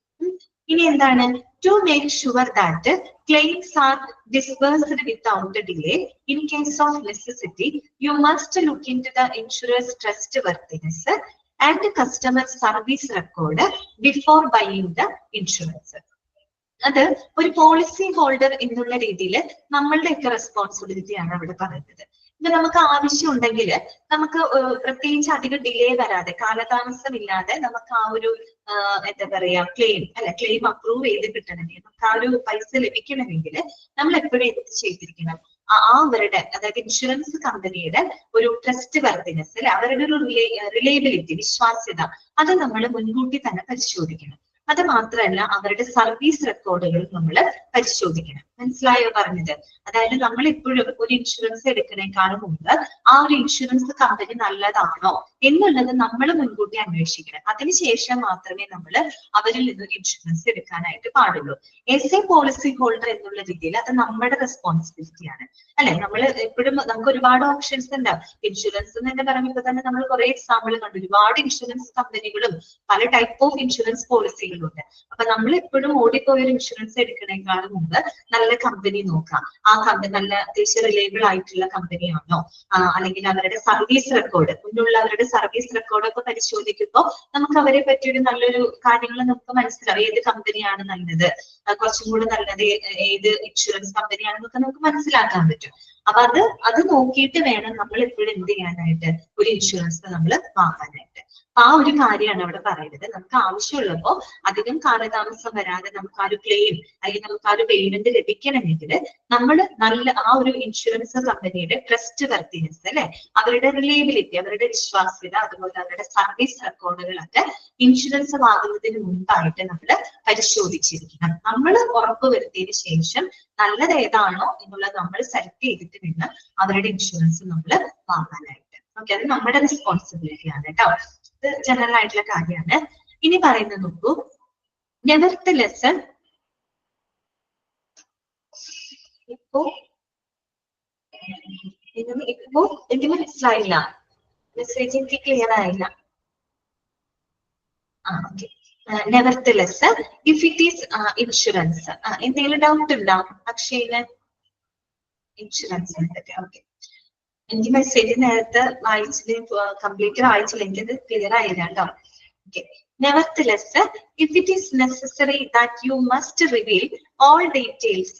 ഇനി എന്താണ്? To make sure that claims are disbursed without delay. In case of necessity, you must look into the insurer's trustworthiness and the customer service record before buying the insurance. അത് ഒരു പോളിസി ഹോൾഡർ എന്നുള്ള രീതിയിൽ നമ്മളുടെയൊക്കെ റെസ്പോൺസിബിലിറ്റിയാണ് അവിടെ പറയുന്നത്. ഇത് നമുക്ക് ആവശ്യമുണ്ടെങ്കിൽ നമുക്ക് പ്രത്യേകിച്ച് അധികം ഡിലേ വരാതെ, കാലതാമസം ഇല്ലാതെ നമുക്ക് ആ ഒരു എന്താ പറയാ ക്ലെയിം അപ്രൂവ് ചെയ്ത് കിട്ടണമെങ്കിൽ, നമുക്ക് ആ ഒരു പൈസ ലഭിക്കണമെങ്കിൽ നമ്മൾ എപ്പോഴും എന്ത് ചെയ്തിരിക്കണം? അവരുടെ, അതായത് ഇൻഷുറൻസ് കമ്പനിയുടെ ഒരു ട്രസ്റ്റ് വർത്തിനെസ് അല്ലെ, അവരുടെ ഒരു റിലയബിലിറ്റി, വിശ്വാസ്യത, അത് നമ്മൾ മുൻകൂട്ടി തന്നെ പരിശോധിക്കണം. അത് മാത്രമല്ല അവരുടെ സർവീസ് റെക്കോർഡുകൾ നമ്മൾ പരിശോധിക്കണം. മനസ്സിലായോ പറഞ്ഞത്? അതായത് നമ്മൾ ഇപ്പോഴും ഒരു ഇൻഷുറൻസ് എടുക്കുന്നതിനേക്കാളും മുമ്പ് ആ ഒരു ഇൻഷുറൻസ് കമ്പനി നല്ലതാണോ എന്നുള്ളത് നമ്മൾ മുൻകൂട്ടി അന്വേഷിക്കണം. അതിനുശേഷം മാത്രമേ നമ്മൾ അവരിൽ നിന്ന് ഇൻഷുറൻസ് എടുക്കാനായിട്ട് പാടുള്ളൂ. എസ് എ പോളിസി ഹോൾഡർ എന്നുള്ള രീതിയിൽ അത് നമ്മുടെ റെസ്പോൺസിബിലിറ്റിയാണ് അല്ലെ. നമ്മൾ എപ്പോഴും നമുക്ക് ഒരുപാട് ഓപ്ഷൻസ് ഉണ്ടാവും. ഇൻഷുറൻസ് എന്ന് തന്നെ പറയുമ്പോൾ തന്നെ നമ്മൾ കുറെ എക്സാമ്പിൾ കണ്ടു. ഒരുപാട് ഇൻഷുറൻസ് കമ്പനികളും പല ടൈപ്പ് ഓഫ് ഇൻഷുറൻസ് പോളിസികളും ഉണ്ട്. അപ്പൊ നമ്മൾ എപ്പോഴും ഓടിപ്പോയൊരു ഇൻഷുറൻസ് എടുക്കുന്നതിനേക്കാളും മുമ്പ് നല്ല നിങ്ങളുടെ കമ്പനി നോക്കാം. ആ കമ്പനി നല്ല അത്യാവശ്യം റിലയബിൾ ആയിട്ടുള്ള കമ്പനിയാണോ, അല്ലെങ്കിൽ അവരുടെ സർവീസ് റെക്കോർഡ്, മുന്നുള്ള അവരുടെ സർവീസ് റെക്കോർഡൊക്കെ പരിശോധിക്കുമ്പോൾ നമുക്ക് അവരെ പറ്റിയൊരു നല്ലൊരു കാര്യങ്ങൾ നമുക്ക് മനസ്സിലാവും. ഏത് കമ്പനിയാണ് നല്ലത്, കുറച്ചും കൂടി നല്ലത് ഏത് ഇൻഷുറൻസ് കമ്പനിയാണെന്നൊക്കെ നമുക്ക് മനസ്സിലാക്കാൻ പറ്റും. അപ്പൊ അത് നോക്കിയിട്ട് വേണം നമ്മൾ എപ്പോഴും എന്ത് ചെയ്യാനായിട്ട്, ഒരു ഇൻഷുറൻസ് നമ്മൾ വാങ്ങാനായിട്ട്. ആ ഒരു കാര്യമാണ് അവിടെ പറയുന്നത്. നമുക്ക് ആവശ്യമുള്ളപ്പോ അധികം കാലതാമസം വരാതെ നമുക്ക് ആ ഒരു ക്ലെയിം അല്ലെങ്കിൽ നമുക്ക് ആ ഒരു പേയ്മെന്റ് ലഭിക്കണമെങ്കിൽ നമ്മൾ നല്ല ആ ഒരു ഇൻഷുറൻസ് കമ്പനിയുടെ ട്രസ്റ്റ് വർത്തിനെസ് അല്ലെ, അവരുടെ റിലയബിലിറ്റി, അവരുടെ വിശ്വാസ്യത, അതുപോലെ അവരുടെ സർവീസ് റെക്കോർഡുകളൊക്കെ ഇൻഷുറൻസ് വാങ്ങുന്നതിന് മുൻപായിട്ട് നമ്മൾ പരിശോധിച്ചിരിക്കണം. നമ്മൾ ഉറപ്പുവരുത്തിയതിനു ശേഷം നല്ലത് ഏതാണോ എന്നുള്ളത് നമ്മൾ സെലക്ട് ചെയ്തിട്ട് വേണം അവരുടെ ഇൻഷുറൻസ് നമ്മൾ വാങ്ങാനായിട്ട്. ഓക്കെ, അത് നമ്മുടെ റെസ്പോൺസിബിലിറ്റി ആണ് കേട്ടോ. ഇത് ജനറൽ ആയിട്ടുള്ള കാര്യമാണ്. ഇനി പറയുന്നത് നോക്കൂ, നെവർത്തലെസ് ഇപ്പോ എനിക്ക് മനസ്സിലായില്ല, മെസ്സേജ് എനിക്ക് ക്ലിയർ ആയില്ല. Okay, nevertheless if it is insurance, എന്തെങ്കിലും ഡൗട്ട് ഉണ്ടോ അക്ഷയില് ഇൻഷുറൻസിനെ പറ്റി? ഓക്കെ, എനിക്ക് മെസ്സേജ് നേരത്തെ വായിച്ചില്ല, കംപ്ലീറ്റ് വായിച്ചില്ല, എനിക്കത് ക്ലിയർ ആയില്ല കേട്ടോ. Okay, nevertheless, if it is necessary that you must reveal all details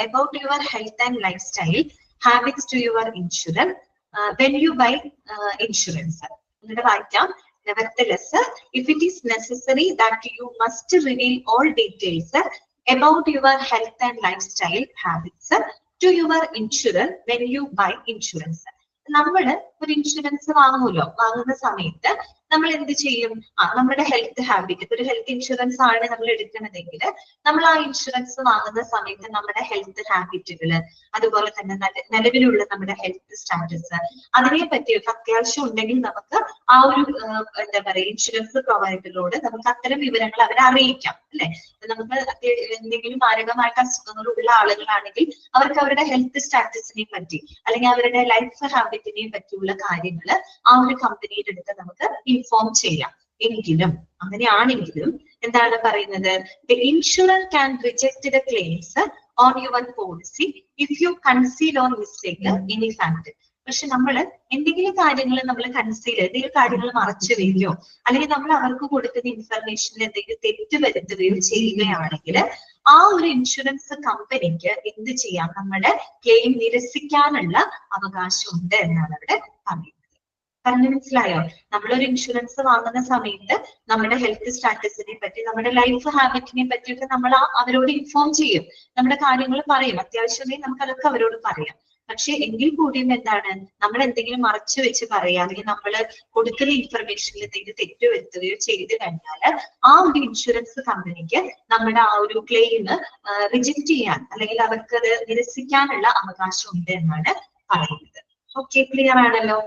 about your health and lifestyle habits to your insurer when you buy insurance. എന്നിട്ട് വായിക്കാം, nevertheless, if it is necessary that you must reveal all details about your health and lifestyle habits to your insurer when you buy insurance. നമ്മള് ഒരു insurance വാങ്ങുന്ന സമയത്ത് നമ്മൾ എന്ത് ചെയ്യും? നമ്മുടെ ഹെൽത്ത് ഹാബിറ്റ്, ഒരു ഹെൽത്ത് ഇൻഷുറൻസ് ആണ് നമ്മൾ എടുക്കണതെങ്കിൽ നമ്മൾ ആ ഇൻഷുറൻസ് വാങ്ങുന്ന സമയത്ത് നമ്മുടെ ഹെൽത്ത് ഹാബിറ്റുകള്, അതുപോലെ തന്നെ നിലവിലുള്ള നമ്മുടെ ഹെൽത്ത് സ്റ്റാറ്റസ്, അതിനെ പറ്റിയൊക്കെ അത്യാവശ്യം ഉണ്ടെങ്കിൽ നമുക്ക് ആ ഒരു എന്താ പറയുക ഇൻഷുറൻസ് പ്രൊവൈഡറിനോട് നമുക്ക് അത്തരം വിവരങ്ങൾ അവരെ അറിയിക്കാം അല്ലെ. നമുക്ക് എന്തെങ്കിലും മാരകമായിട്ട് അസുഖങ്ങളുള്ള ആളുകളാണെങ്കിൽ അവർക്ക് അവരുടെ ഹെൽത്ത് സ്റ്റാറ്റസിനെ പറ്റി അല്ലെങ്കിൽ അവരുടെ ലൈഫ് ഹാബിറ്റിനെ പറ്റിയുള്ള കാര്യങ്ങൾ ആ ഒരു കമ്പനിയുടെ അടുത്ത് നമുക്ക് ഇൻഫോം ചെയ്യാം. എങ്കിലും അങ്ങനെയാണെങ്കിലും എന്താണ് പറയുന്നത്, the insurer can reject the claims on your policy if you conceal or mistake any fact. പക്ഷെ നമ്മൾ എന്തെങ്കിലും കാര്യങ്ങൾ നമ്മൾ കൺസീൽ, എന്തെങ്കിലും കാര്യങ്ങൾ മറച്ചു വയ്ക്കുകയോ അല്ലെങ്കിൽ നമ്മൾ അവർക്ക് കൊടുക്കുന്ന ഇൻഫർമേഷനിൽ എന്തെങ്കിലും തെറ്റ് വരുത്തുകയോ ചെയ്യുകയാണെങ്കിൽ ആ ഒരു ഇൻഷുറൻസ് കമ്പനിക്ക് എന്ത് ചെയ്യാം, നമ്മുടെ ക്ലെയിം നിരസിക്കാനുള്ള അവകാശമുണ്ട് എന്നാണ് അവിടെ പറയുന്നത്. പറഞ്ഞു മനസ്സിലായോ? നമ്മളൊരു ഇൻഷുറൻസ് വാങ്ങുന്ന സമയത്ത് നമ്മുടെ ഹെൽത്ത് സ്റ്റാറ്റസിനെ പറ്റി, നമ്മുടെ ലൈഫ് ഹാബിറ്റിനെ പറ്റിയൊക്കെ നമ്മൾ അവരോട് ഇൻഫോം ചെയ്യും, നമ്മുടെ കാര്യങ്ങൾ പറയും. അത്യാവശ്യമായി നമുക്ക് അതൊക്കെ അവരോട് പറയാം. പക്ഷെ എങ്കിൽ കൂടിയും എന്താണ്, നമ്മൾ എന്തെങ്കിലും മറച്ചു വെച്ച് പറയാ അല്ലെങ്കിൽ നമ്മൾ കൊടുക്കുന്ന ഇൻഫർമേഷനിൽ എന്തെങ്കിലും തെറ്റ് വരുത്തുകയോ ചെയ്ത് കഴിഞ്ഞാൽ ആ ഒരു ഇൻഷുറൻസ് കമ്പനിക്ക് നമ്മുടെ ആ ഒരു ക്ലെയിം റിജക്ട് ചെയ്യാൻ അല്ലെങ്കിൽ അവർക്കത് നിരസിക്കാനുള്ള അവകാശം ഉണ്ട് എന്നാണ് പറയുന്നത്. ഓക്കെ, ക്ലിയർ ആണല്ലോ?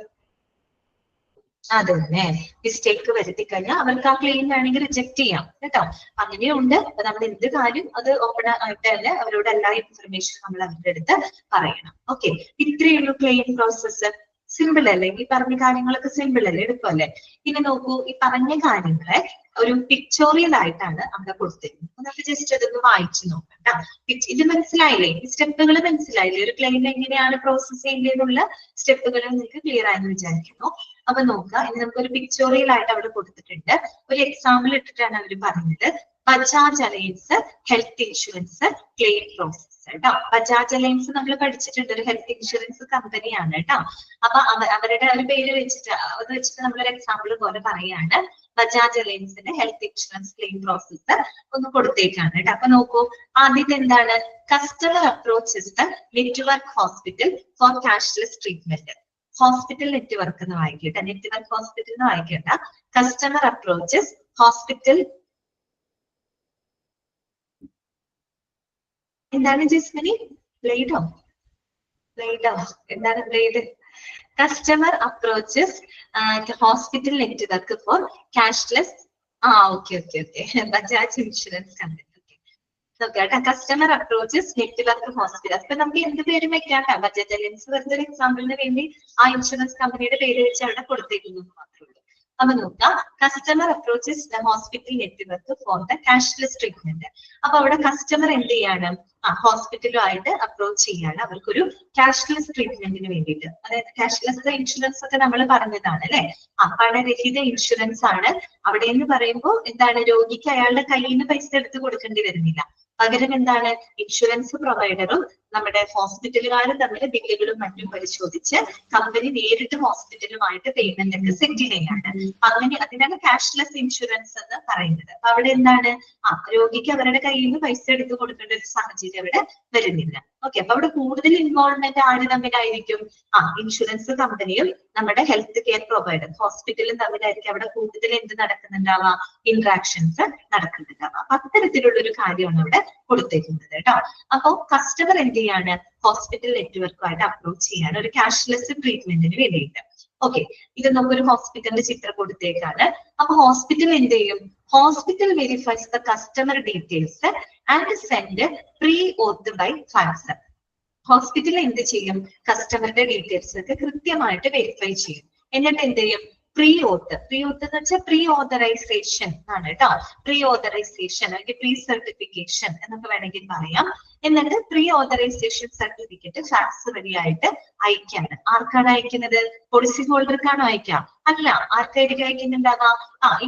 അതന്നെ, മിസ്റ്റേക്ക് വരുത്തി കഴിഞ്ഞാൽ അവർക്ക് ആ ക്ലെയിം വേണമെങ്കിൽ റിജക്ട് ചെയ്യാം കേട്ടോ. അങ്ങനെയുണ്ട്. അപ്പൊ നമ്മൾ എന്ത് കാര്യം അത് ഓപ്പൺ ആയിട്ട് തന്നെ അവരോട് എല്ലാ ഇൻഫർമേഷനും നമ്മൾ അവരുടെ അടുത്ത് പറയണം. ഓക്കെ, ഇത്രയേ ഉള്ളൂ ക്ലെയിം പ്രോസസ്സ്. സിമ്പിൾ അല്ലേ? ഈ പറഞ്ഞ കാര്യങ്ങളൊക്കെ സിമ്പിൾ അല്ലേ, എളുപ്പമല്ലേ? ഇനി നോക്കൂ, ഈ പറഞ്ഞ കാര്യങ്ങളെ ഒരു പിക്ചോറിയൽ ആയിട്ടാണ് അവിടെ കൊടുത്തിരുന്നത്. നമുക്ക് ജസ്റ്റ് അതൊന്ന് വായിച്ചു നോക്കാം. ഇത് മനസ്സിലായില്ലേ? ഈ സ്റ്റെപ്പുകൾ മനസ്സിലായില്ലേ? ഒരു ക്ലെയിം എങ്ങനെയാണ് പ്രോസസ് ചെയ്യേണ്ടതെന്നുള്ള സ്റ്റെപ്പുകൾ നിങ്ങൾക്ക് ക്ലിയർ ആയെന്ന് വിചാരിക്കുന്നു. അപ്പൊ നോക്കുക, ഇനി നമുക്കൊരു പിക്ചോറിയൽ ആയിട്ട് അവിടെ കൊടുത്തിട്ടുണ്ട്. ഒരു എക്സാമ്പിൾ ഇട്ടിട്ടാണ് അവർ പറയുന്നത്, Bajaj alliance health insurance claim process കേട്ടോ. ബജാജ് അലയൻസ് നമ്മൾ പഠിച്ചിട്ടുണ്ട്, ഒരു ഹെൽത്ത് ഇൻഷുറൻസ് കമ്പനിയാണ് കേട്ടോ. അപ്പൊ അവരുടെ ഒരു പേര് വെച്ചിട്ട് അത് വെച്ചിട്ട് നമ്മളൊരു എക്സാമ്പിൾ പോലെ പറയാണ്, ബജാജ് അലയൻസിന്റെ ഹെൽത്ത് ഇൻഷുറൻസ് ക്ലെയിം പ്രോസസ് ഒന്ന് കൊടുത്തേക്കാണ് കേട്ടോ. അപ്പൊ നോക്കൂ, ആദ്യത്തെ എന്താണ്, customer approaches the network hospital for cashless treatment. Hospital network എന്ന് വായിക്കട്ടെ, നെറ്റ്വർക്ക് ഹോസ്പിറ്റൽ എന്ന് വായിക്കട്ട. കസ്റ്റമർ അപ്രോച്ചസ് ഹോസ്പിറ്റൽ, എന്താണ് ജസ്മിനി? ബ്ലേഡോ എന്താണ് blade? Customer approaches hospital network four cashless. Okay, Bajaj insurance company. നോക്കാം, കസ്റ്റമർ അപ്രോച്ചസ് നെറ്റ്വർക്ക് ഹോസ്പിറ്റൽ. അപ്പൊ നമുക്ക് എന്ത് പേരും വെക്കാം, ബജാജ് അലയൻസ് വെറുതെ ഒരു എക്സാമ്പിളിന് വേണ്ടി ആ ഇൻഷുറൻസ് കമ്പനിയുടെ പേര് വെച്ച് അവിടെ കൊടുത്തേക്കുന്നു മാത്രമേ ഉള്ളൂ. അപ്പൊ നോക്കാം, customer approaches the hospital network for the cashless treatment. അപ്പൊ അവിടെ കസ്റ്റമർ എന്ത് ചെയ്യാണ്, ഹോസ്പിറ്റലുമായിട്ട് അപ്രോച്ച് ചെയ്യാണ് അവർക്കൊരു ക്യാഷ്ലെസ് ട്രീറ്റ്മെന്റിന് വേണ്ടിയിട്ട്. അതായത് ക്യാഷ്ലെസ് ഇൻഷുറൻസ് ഒക്കെ നമ്മൾ പറഞ്ഞതാണ് അല്ലെ, പണരഹിത ഇൻഷുറൻസ് ആണ്. അവിടെ എന്ന് പറയുമ്പോൾ എന്താണ്, രോഗിക്ക് അയാളുടെ കയ്യിൽ നിന്ന് പൈസ എടുത്ത് കൊടുക്കേണ്ടി വരുന്നില്ല. പകരം എന്താണ്, ഇൻഷുറൻസ് പ്രൊവൈഡറും നമ്മുടെ ഹോസ്പിറ്റലുകാരും തമ്മിൽ ബില്ലുകളും മറ്റും പരിശോധിച്ച് കമ്പനി നേരിട്ട് ഹോസ്പിറ്റലുമായിട്ട് പേയ്മെന്റ് ഒക്കെ സെറ്റിൽ ചെയ്യാണ്. അങ്ങനെ അതിനാണ് ക്യാഷ്ലെസ് ഇൻഷുറൻസ് എന്ന് പറയുന്നത്. അപ്പൊ അവിടെ എന്താണ്, രോഗിക്ക് അവരുടെ കയ്യിൽ നിന്ന് പൈസ എടുത്ത് കൊടുക്കേണ്ട ഒരു സാഹചര്യം അവിടെ വരുന്നില്ല. ഓക്കെ, അപ്പൊ അവിടെ കൂടുതൽ ഇൻവോൾവ്മെന്റ് ആര് തമ്മിലായിരിക്കും, ഇൻഷുറൻസ് കമ്പനിയും നമ്മുടെ ഹെൽത്ത് കെയർ പ്രൊവൈഡർ ഹോസ്പിറ്റലും തമ്മിലായിരിക്കും അവിടെ കൂടുതൽ എന്ത് നടക്കുന്നുണ്ടാവാം, ഇന്ററാക്ഷൻസ് നടക്കുന്നുണ്ടാവാം. അപ്പൊ അത്തരത്തിലുള്ള ഒരു കാര്യമാണ് അവിടെ കൊടുത്തേക്കുന്നത് കേട്ടോ. അപ്പൊ കസ്റ്റമർ എന്ത് ചെയ്യാണ്, ഹോസ്പിറ്റൽ നെറ്റ്വർക്കുമായിട്ട് അപ്രോച്ച് ചെയ്യാണ് ഒരു ക്യാഷ്ലെസ് ട്രീറ്റ്മെന്റിന് വേണ്ടിയിട്ട്. ഓക്കെ, ഇത് നമുക്കൊരു ഹോസ്പിറ്റലിന്റെ ചിത്രം കൊടുത്തേക്കാണ്. അപ്പൊ ഹോസ്പിറ്റൽ എന്ത് ചെയ്യും, hospital verifies the customer details and send pre auth by fax. Hospital എന്ത് ചെയ്യും, കസ്റ്റമറുടെ ഡീറ്റെയിൽസ് ഒക്കെ കൃത്യമായിട്ട് വെരിഫൈ ചെയ്യും. എന്നിട്ട് എന്ത് ചെയ്യും, പ്രീ ഓത്ത് എന്ന് വെച്ചാൽ പ്രീ ഓതറൈസേഷൻ ആണ് കേട്ടോ. പ്രീ ഓതറൈസേഷൻ അല്ലെങ്കിൽ പ്രീ സർട്ടിഫിക്കേഷൻ എന്നൊക്കെ വേണമെങ്കിൽ പറയാം. എന്നിട്ട് പ്രീ ഓതറൈസേഷൻ സർട്ടിഫിക്കറ്റ് ഫാക്സ് വഴിയായിട്ട് അയക്കാണ്. ആർക്കാണ് അയക്കുന്നത്, പോളിസി ഹോൾഡർക്കാണോ അയക്കാം? അല്ല, ആർക്കായിരിക്കും അയക്കുന്നുണ്ടാവാം,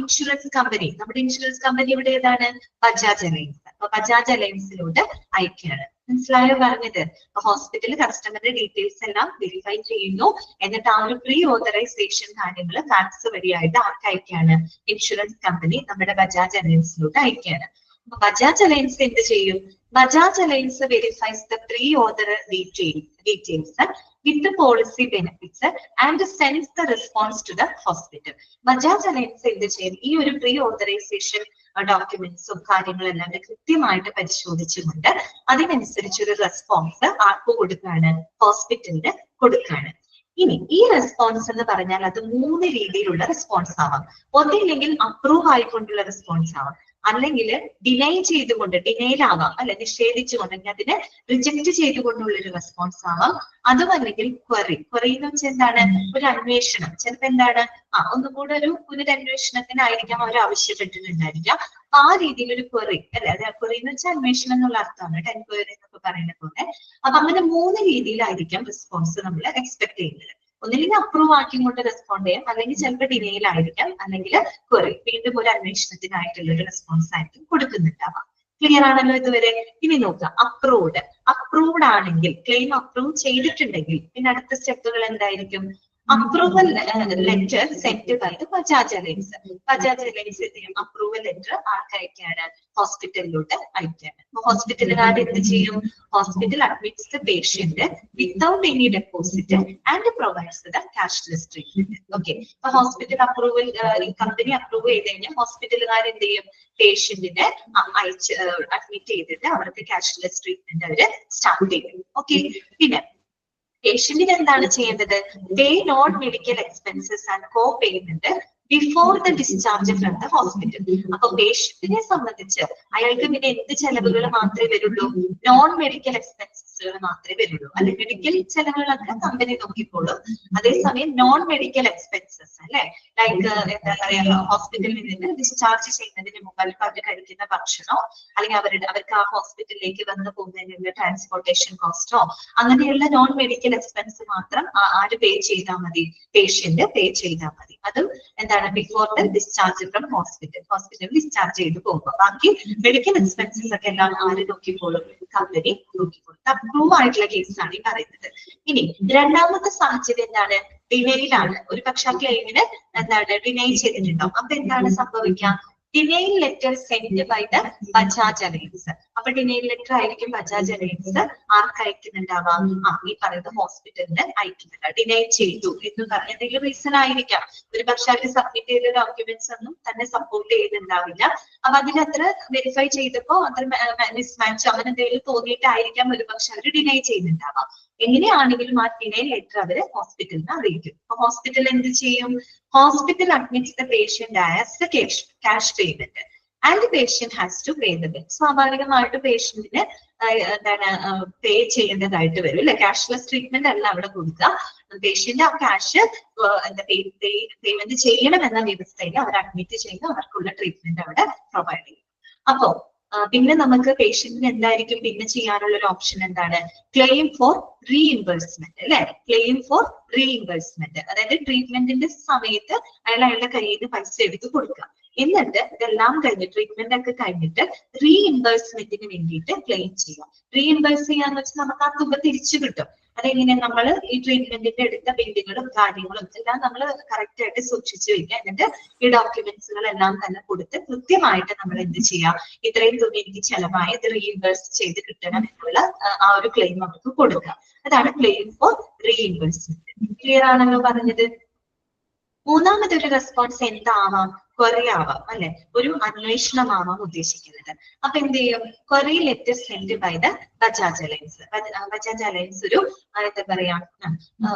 ഇൻഷുറൻസ് കമ്പനി. നമ്മുടെ ഇൻഷുറൻസ് കമ്പനി ഇവിടെ ഏതാണ്, ബജാജ് അലയൻസ്. അപ്പൊ ബജാജ് അലയൻസിലോട്ട് അയക്കാണ്. മനസ്സിലായോ പറഞ്ഞത്? ഹോസ്പിറ്റൽ കസ്റ്റമറുടെ ഡീറ്റെയിൽസ് എല്ലാം വെരിഫൈ ചെയ്യുന്നു. എന്നിട്ട് ആ ഒരു പ്രീ ഓതറൈസേഷൻ കാര്യങ്ങൾ ഫാക്സ് വഴിയായിട്ട് ആർക്ക് അയക്കാണ്, ഇൻഷുറൻസ് കമ്പനി നമ്മുടെ ബജാജ് അലയൻസിലോട്ട് അയക്കാണ്. അപ്പൊ ബജാജ് അലയൻസ് എന്ത് ചെയ്യും, Bajaj Allianz verifies the pre auth details with policy benefits and sends the response to the hospital. Bajaj Allianz എന്ത് ചെയ്യും, ഈ ഒരു പ്രീ ഓതറൈസേഷൻ ഡോക്യുമെന്റ്സും കാര്യങ്ങളെല്ലാം കൃത്യമായിട്ട് പരിശോധിച്ചുകൊണ്ട് അതിനനുസരിച്ചൊരു റെസ്പോൺസ് ആർക്ക് കൊടുക്കാണ്, ഹോസ്പിറ്റലിന് കൊടുക്കാണ്. ഇനി ഈ റെസ്പോൺസ് എന്ന് പറഞ്ഞാൽ അത് 3 രീതിയിലുള്ള റെസ്പോൺസ് ആവാം. ഒന്നില്ലെങ്കിൽ അപ്രൂവ് ആയിക്കൊണ്ടുള്ള റെസ്പോൺസ് ആവാം, അല്ലെങ്കിൽ ഡിനൈ ചെയ്തുകൊണ്ട്, ഡിനൈലാവാം അല്ലെ, നിഷേധിച്ചുകൊണ്ട് അതിനെ റിജക്ട് ചെയ്തുകൊണ്ടുള്ള ഒരു റെസ്പോൺസ് ആവാം. അതും അല്ലെങ്കിൽ ക്വറി എന്ന് വെച്ചാൽ എന്താണ്, ഒരു അന്വേഷണം. ചിലപ്പോ എന്താണ്, ഒന്നുകൂടെ ഒരു പുനരന്വേഷണത്തിനായിരിക്കാം അവർ ആവശ്യപ്പെട്ടിട്ടുണ്ടായിരിക്കാം. ആ രീതിയിൽ ഒരു ക്വറി അല്ലെ, അത് ക്വറി എന്ന് വെച്ചാൽ അന്വേഷണം എന്നുള്ള അർത്ഥമാണ്, എൻക്വയറി എന്നൊക്കെ പറയുന്ന പോലെ. അപ്പൊ അങ്ങനെ 3 രീതിയിലായിരിക്കാം റെസ്പോൺസ് നമ്മൾ എക്സ്പെക്ട് ചെയ്യുന്നത്. ഒന്നില്ലെങ്കിൽ അപ്രൂവ് ആക്കിക്കൊണ്ട് റെസ്പോണ്ട് ചെയ്യാം, അല്ലെങ്കിൽ ചിലപ്പോൾ ഡിനയിലായിരിക്കാം, അല്ലെങ്കിൽ ക്വറി വീണ്ടും ഒരു അന്വേഷണത്തിനായിട്ടുള്ള ഒരു റെസ്പോൺസ് ആയിരിക്കും കൊടുക്കുന്നുണ്ടാവാം. ക്ലിയർ ആണല്ലോ ഇതുവരെ? ഇനി നോക്കാം, അപ്രൂവ്ഡ് ആണെങ്കിൽ, ക്ലെയിം അപ്രൂവ് ചെയ്തിട്ടുണ്ടെങ്കിൽ പിന്നെ അടുത്ത സ്റ്റെപ്പുകൾ എന്തായിരിക്കും, approval letter send by the Bajaj Allianz. Bajaj Allianz approval letter ആർക്ക് അയക്കാണ്, ഹോസ്പിറ്റലിലോട്ട് അയക്കാണ്. ഹോസ്പിറ്റലുകാർ എന്ത് ചെയ്യും, hospital admits the patient without any deposit and provides the cashless treatment. Okay, അപ്പൊ ഹോസ്പിറ്റൽ അപ്രൂവൽ, കമ്പനി അപ്രൂവ് ചെയ്ത് കഴിഞ്ഞാൽ ഹോസ്പിറ്റലുകാർ എന്ത് ചെയ്യും, പേഷ്യന്റിനെ അഡ്മിറ്റ് ചെയ്തിട്ട് അവർക്ക് ക്യാഷ്ലെസ് ട്രീറ്റ്മെന്റ് അവര് സ്റ്റാർട്ട് ചെയ്യും. ഓക്കെ, പിന്നെ പേഷ്യന്റിന് എന്താണ് ചെയ്യേണ്ടത്, pay non medical expenses and co payment before the discharge from the hospital. അപ്പൊ പേഷ്യന്റിനെ സംബന്ധിച്ച് അയാൾക്ക് പിന്നെ എന്ത് ചെലവുകൾ മാത്രമേ വരുള്ളൂ, നോൺ മെഡിക്കൽ എക്സ്പെൻസസുകൾ മാത്രമേ വരുള്ളൂ. അല്ലെങ്കിൽ മെഡിക്കൽ ചെലവുകളൊക്കെ കമ്പനി നോക്കിക്കോളും. അതേസമയം നോൺ മെഡിക്കൽ എക്സ്പെൻസസ് അല്ലെ, ലൈക്ക് എന്താ പറയാ, ഹോസ്പിറ്റലിൽ നിന്ന് ഡിസ്ചാർജ് ചെയ്യുന്നതിന് മുമ്പ് അവർ കഴിക്കുന്ന ഭക്ഷണമോ അല്ലെങ്കിൽ അവർക്ക് ആ ഹോസ്പിറ്റലിലേക്ക് വന്ന് പോകുന്നതിനുള്ള ട്രാൻസ്പോർട്ടേഷൻ കോസ്റ്റോ അങ്ങനെയുള്ള നോൺ മെഡിക്കൽ എക്സ്പെൻസ് മാത്രം ആര് പേ ചെയ്താൽ മതി, പേഷ്യന്റ് പേ ചെയ്താൽ മതി. അതും എന്താണ്, before the discharge from hospital discharge ചെയ്ത് പോകുമ്പോൾ ബാക്കി മെഡിക്കൽ എക്സ്പെൻസസ് ഒക്കെ എല്ലാം ആര് നോക്കിക്കോളും, കമ്പനി നോക്കിക്കോളും. അപ്രൂവ് ആയിട്ടുള്ള കേസാണ് ഈ പറയുന്നത്. ഇനി രണ്ടാമത്തെ സാഹചര്യം എന്താണ്, ഡിനൈലാണ്. ഒരു പക്ഷെ ആ ക്ലെയിമിന് എന്താണ് ഡിനൈ ചെയ്തിട്ടുണ്ടാവും. അപ്പൊ എന്താണ് സംഭവിക്കുക, denial letter send by the Bajaj Allianz. അപ്പൊ ഡിനൈൽ ലെറ്റർ ആയിരിക്കും ബജാജ് അലയൻസ് ആർക്ക് അയക്കുന്നുണ്ടാവാം, ഈ പറയുന്ന ഹോസ്പിറ്റലിന് അയക്കുന്നുണ്ടാവും. ഡിനൈ ചെയ്തു എന്ന് പറഞ്ഞ എന്തെങ്കിലും റീസൺ ആയിരിക്കാം. ഒരു പക്ഷെ അവർ സബ്മിറ്റ് ചെയ്ത ഡോക്യുമെന്റ്സ് ഒന്നും തന്നെ സപ്പോർട്ട് ചെയ്തിട്ടുണ്ടാവില്ല. അപ്പൊ അതിലത്ര വെരിഫൈ ചെയ്തപ്പോ അത്ര മിസ്മാച്ച് അങ്ങനെ എന്തെങ്കിലും തോന്നിയിട്ടായിരിക്കാം ഒരു പക്ഷെ അവർ ഡിനൈ ചെയ്യുന്നുണ്ടാവാം. എങ്ങനെയാണെങ്കിലും ആ ഡിനൈ ലെറ്റർ അവര് ഹോസ്പിറ്റലിന് അറിയിക്കും. അപ്പൊ ഹോസ്പിറ്റൽ എന്ത് ചെയ്യും, hospital admits the patient as cash payment and patient has to pay the bill. സ്വാഭാവികമായിട്ട് പേഷ്യന്റിന് എന്താണ് പേ ചെയ്യേണ്ടതായിട്ട് വരും അല്ലെ. ക്യാഷ്ലെസ് ട്രീറ്റ്മെന്റ് അല്ല അവിടെ കൊടുക്കുക, പേഷ്യന്റ് ആ ക്യാഷ് എന്താ പേയ്മെന്റ് ചെയ്യണമെന്ന വ്യവസ്ഥയിൽ അവർ അഡ്മിറ്റ് ചെയ്ത് അവർക്കുള്ള ട്രീറ്റ്മെന്റ് അവിടെ പ്രൊവൈഡ് ചെയ്യും. അപ്പോ പിന്നെ നമുക്ക് പേഷ്യന്റിന് എന്തായിരിക്കും പിന്നെ ചെയ്യാനുള്ള ഒരു ഓപ്ഷൻ എന്താണ്? ക്ലെയിം ഫോർ റീഇംബേഴ്സ്മെന്റ് അല്ലെ? ക്ലെയിം ഫോർ റീഇംബേഴ്സ്മെന്റ്, അതായത് ട്രീറ്റ്മെന്റിന്റെ സമയത്ത് അയാളുടെ കയ്യിൽ നിന്ന് പൈസ എടുത്ത് കൊടുക്കുക. എന്നിട്ട് ഇതെല്ലാം കഴിഞ്ഞ് ട്രീറ്റ്മെന്റ് ഒക്കെ കഴിഞ്ഞിട്ട് റീഇംബേഴ്സ്മെന്റിന് വേണ്ടിയിട്ട് ക്ലെയിം ചെയ്യാം. റീഇംബേഴ്സ് ചെയ്യാന്ന് വെച്ചാൽ നമുക്ക് ആ തുക തിരിച്ചു കിട്ടും. അതെങ്ങനെ? നമ്മൾ ഈ ട്രീറ്റ്മെന്റിന്റെ എടുത്ത ബില്ലുകളും കാര്യങ്ങളും എല്ലാം നമ്മൾ കറക്റ്റ് ആയിട്ട് സൂക്ഷിച്ചു വെക്കുക. എന്നിട്ട് ഈ ഡോക്യുമെന്റ്സുകളെല്ലാം തന്നെ കൊടുത്ത് കൃത്യമായിട്ട് നമ്മൾ എന്ത് ചെയ്യാം? ഇത്രയും തുക എനിക്ക് ചെലവായി ഇത് റീഇംബേഴ്സ് ചെയ്ത് കിട്ടണം എന്നുള്ള ആ ഒരു ക്ലെയിം നമുക്ക് കൊടുക്കാം. അതാണ് ക്ലെയിം ഫോർ റീഇംബേഴ്സ്മെന്റ്. ക്ലിയർ ആണല്ലോ പറഞ്ഞത്? മൂന്നാമതൊരു റെസ്പോൺസ് എന്താവാം? ക്വറി ആവാം അല്ലെ? ഒരു അന്വേഷണമാവാം ഉദ്ദേശിക്കുന്നത്. അപ്പൊ എന്ത് ചെയ്യും? Query letter send by the Bajaj Allianz. Bajaj Allianz ഒരു എന്താ പറയാ